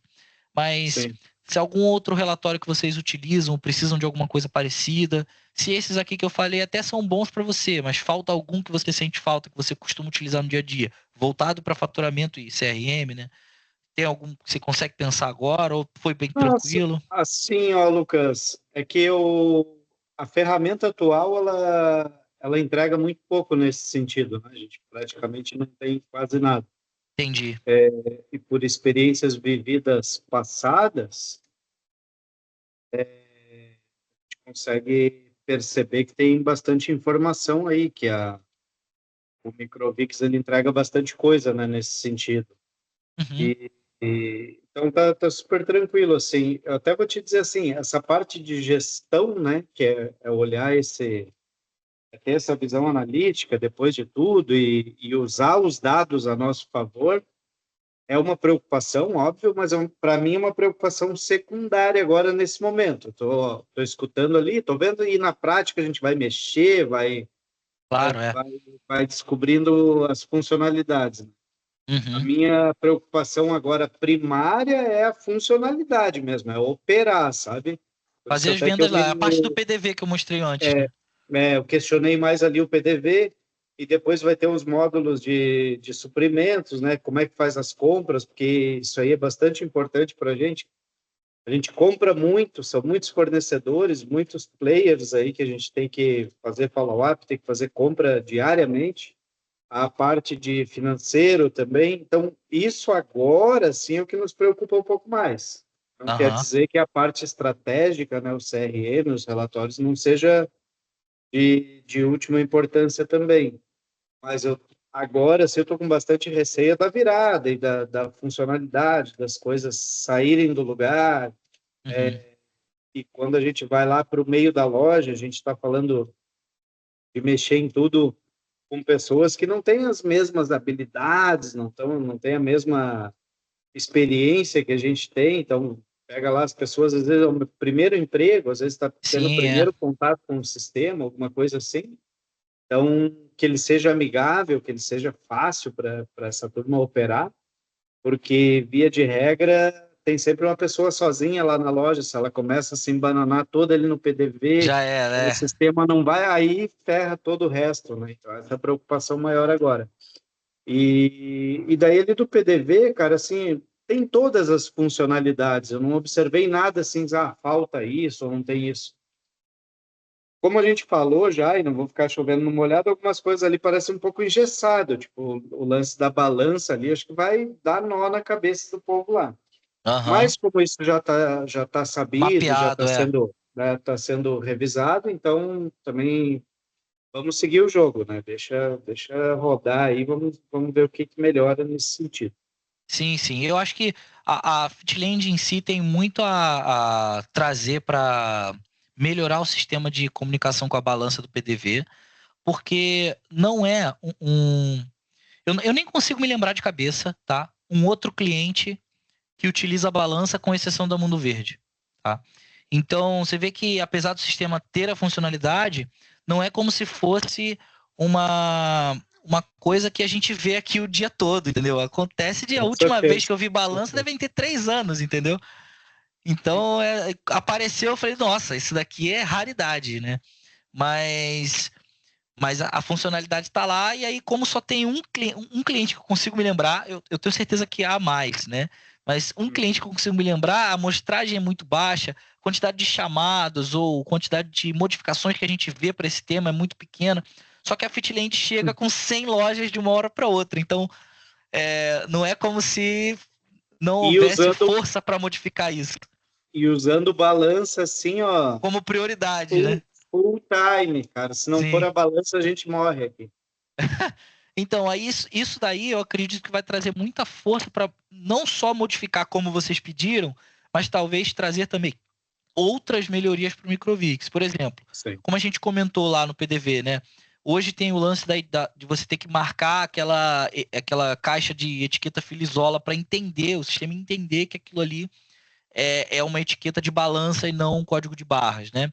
Mas Sim. se algum outro relatório que vocês utilizam, precisam de alguma coisa parecida, se esses aqui que eu falei até são bons para você, mas falta algum que você sente falta, que você costuma utilizar no dia a dia, voltado para faturamento e CRM, né? Tem algum que você consegue pensar agora ou foi bem Nossa, tranquilo? assim, ó, Lucas, é que a ferramenta atual, ela entrega muito pouco nesse sentido, né? A gente praticamente não tem quase nada. Entendi. E por experiências vividas passadas, consegue perceber que tem bastante informação aí, que o Microvix ele entrega bastante coisa, né, nesse sentido. Uhum. Então tá super tranquilo, assim. Eu até vou te dizer assim, essa parte de gestão, né, que é olhar ter essa visão analítica depois de tudo e usar os dados a nosso favor, é uma preocupação, óbvio, mas para mim é uma preocupação secundária agora nesse momento. Tô escutando ali, tô vendo e na prática a gente vai mexer, vai, Claro, é. vai, vai descobrindo as funcionalidades. A Uhum. minha preocupação agora primária é a funcionalidade mesmo, é operar, sabe? Por isso Fazer as até que eu vendas lá. A parte do me PDV que eu mostrei antes, né? eu questionei mais ali o PDV e depois vai ter os módulos de suprimentos, né? Como é que faz as compras, porque isso aí é bastante importante para a gente. A gente compra muito, são muitos fornecedores, muitos players aí que a gente tem que fazer follow-up, tem que fazer compra diariamente. A parte de financeiro também. Então, isso agora sim é o que nos preocupa um pouco mais. Não quer Aham. dizer que a parte estratégica, né, o CRM, os relatórios, não seja de última importância também. Mas agora, sim, eu estou com bastante receio da virada e da funcionalidade, das coisas saírem do lugar. Uhum. E quando a gente vai lá para o meio da loja, a gente está falando de mexer em tudo com pessoas que não têm as mesmas habilidades, não têm a mesma experiência que a gente tem. Então, pega lá as pessoas, às vezes é o primeiro emprego, às vezes está tendo o Sim, é. primeiro contato com o sistema, alguma coisa assim. Então, que ele seja amigável, que ele seja fácil para essa turma operar, porque, via de regra, tem sempre uma pessoa sozinha lá na loja, se ela começa a se embananar toda ali no PDV, Já é, o né? sistema não vai, aí ferra todo o resto, né? Então, essa é a preocupação maior agora. E daí ele do PDV, cara, assim, tem todas as funcionalidades, eu não observei nada assim, falta isso ou não tem isso. Como a gente falou já, e não vou ficar chovendo no molhado, algumas coisas ali parecem um pouco engessado, tipo o lance da balança ali, acho que vai dar nó na cabeça do povo lá. Aham. Mas como isso já tá sabido, já está Mapeado, é. sendo, né, tá sendo revisado, então também vamos seguir o jogo, né? Deixa rodar aí, vamos ver o que melhora nesse sentido. Sim, sim. Eu acho que a Fitland em si tem muito a trazer para melhorar o sistema de comunicação com a balança do PDV, porque não é eu nem consigo me lembrar de cabeça, tá? Um outro cliente que utiliza a balança com exceção da Mundo Verde, tá? Então, você vê que apesar do sistema ter a funcionalidade, não é como se fosse uma coisa que a gente vê aqui o dia todo, entendeu? Acontece de a Com última certeza. vez que eu vi balança devem ter 3 anos, entendeu? Então, apareceu, eu falei, nossa, isso daqui é raridade, né? Mas a funcionalidade está lá, e aí, como só tem um cliente que eu consigo me lembrar, eu tenho certeza que há mais, né? Mas um cliente que eu consigo me lembrar, a amostragem é muito baixa, quantidade de chamados ou quantidade de modificações que a gente vê para esse tema é muito pequena. Só que a Fitland chega com 100 lojas de uma hora para outra. Então, não é como se não houvesse força para modificar isso. E usando balança assim, ó. Como prioridade, né? Full time, cara. Se não for a balança, a gente morre aqui. Então, aí isso daí eu acredito que vai trazer muita força para não só modificar como vocês pediram, mas talvez trazer também outras melhorias para o Microvix. Por exemplo, como a gente comentou lá no PDV, né? Hoje tem o lance de você ter que marcar aquela caixa de etiqueta Filizola para entender, o sistema entender que aquilo ali é uma etiqueta de balança e não um código de barras, né?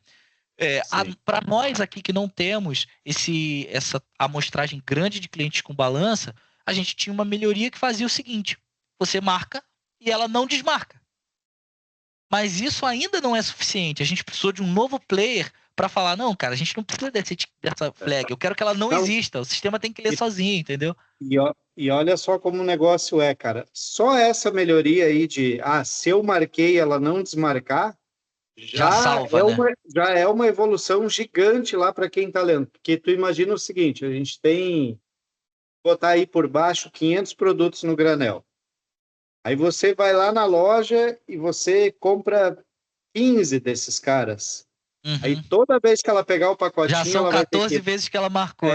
Para nós aqui que não temos essa amostragem grande de clientes com balança, a gente tinha uma melhoria que fazia o seguinte: você marca e ela não desmarca. Mas isso ainda não é suficiente. A gente precisou de um novo player para falar, não, cara, a gente não precisa dessa flag. Eu quero que ela não exista. O sistema tem que ler sozinho, entendeu? E olha só como o negócio é, cara. Só essa melhoria aí de, se eu marquei ela não desmarcar, já salva, né? Já é uma evolução gigante lá para quem está lendo. Porque tu imagina o seguinte, a gente tem, botar aí por baixo 500 produtos no granel. Aí você vai lá na loja e você compra 15 desses caras. Uhum. Aí toda vez que ela pegar o pacotinho... Já são 14 vezes que ela marcou,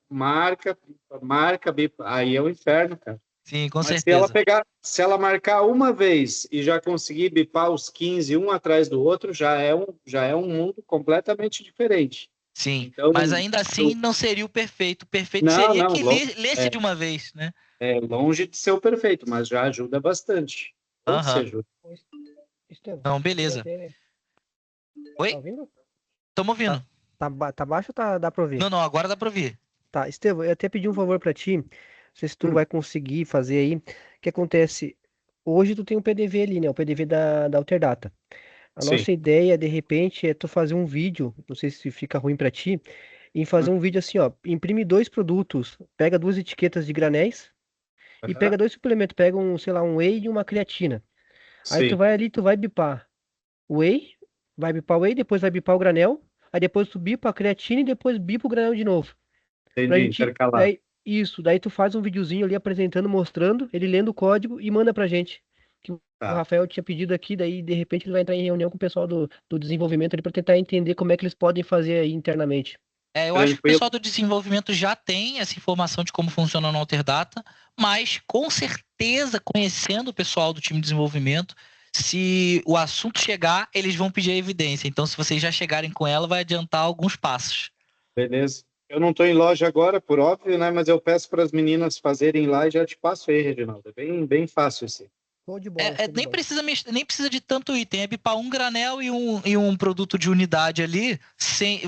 Marca, bipa. Aí é o inferno, cara. Sim, com certeza. Se ela marcar uma vez e já conseguir bipar os 15 um atrás do outro, já é um mundo completamente diferente. Sim, então, mas ainda assim não seria o perfeito. O perfeito seria que lesse de uma vez, né? É longe de ser o perfeito, mas já ajuda bastante. Ajuda. Não, beleza. Oi? Tá ouvindo? Estamos ouvindo. Tá baixo ou dá pra ouvir? Não, agora dá pra ouvir. Tá, Estevão, eu até pedi um favor pra ti. Não sei se tu vai conseguir fazer aí. O que acontece? Hoje tu tem um PDV ali, né? O PDV da Alterdata. A nossa ideia, de repente, é tu fazer um vídeo, não sei se fica ruim pra ti, em fazer um vídeo assim, ó, imprime 2 produtos, pega 2 etiquetas de granéis e pega 2 suplementos, pega sei lá, um whey e uma creatina. Aí tu vai ali, tu vai bipar o whey, vai bipar o whey, depois vai bipar o granel, aí depois tu bipa a creatina e depois bipa o granel de novo. Entendi, intercalar. Daí tu faz um videozinho ali apresentando, mostrando, ele lendo o código e manda pra gente. Que o Rafael tinha pedido aqui, daí de repente ele vai entrar em reunião com o pessoal do desenvolvimento ali para tentar entender como é que eles podem fazer aí internamente. Eu acho que o pessoal do desenvolvimento já tem essa informação de como funciona no Alterdata, mas com certeza, conhecendo o pessoal do time de desenvolvimento, se o assunto chegar, eles vão pedir a evidência. Então, se vocês já chegarem com ela, vai adiantar alguns passos. Beleza. Eu não estou em loja agora, por óbvio, né? Mas eu peço para as meninas fazerem lá e já te passo aí, Reginaldo. É bem, bem fácil assim. Nem precisa de tanto item, é bipar um granel e um produto de unidade ali, sem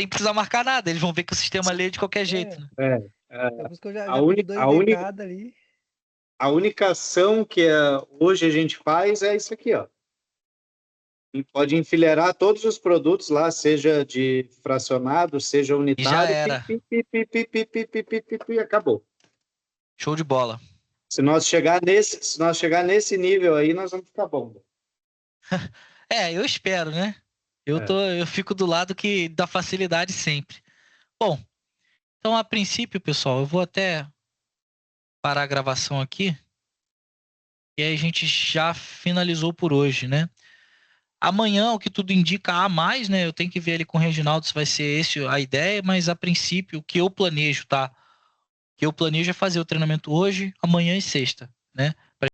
precisar marcar nada. Eles vão ver que o sistema lê de qualquer jeito. Né? A única ação que hoje a gente faz é isso aqui, ó. E pode enfileirar todos os produtos lá, seja de fracionado, seja unitário. E já era. E acabou. Show de bola. Se nós chegar nesse nível aí, nós vamos ficar bom. Eu espero, né? Eu fico do lado da facilidade sempre. Bom, então a princípio, pessoal, eu vou até parar a gravação aqui. E aí a gente já finalizou por hoje, né? Amanhã, o que tudo indica, há mais, né? Eu tenho que ver ali com o Reginaldo se vai ser esse a ideia, mas a princípio, o que eu planejo, tá? O que eu planejo é fazer o treinamento hoje, amanhã e sexta, né?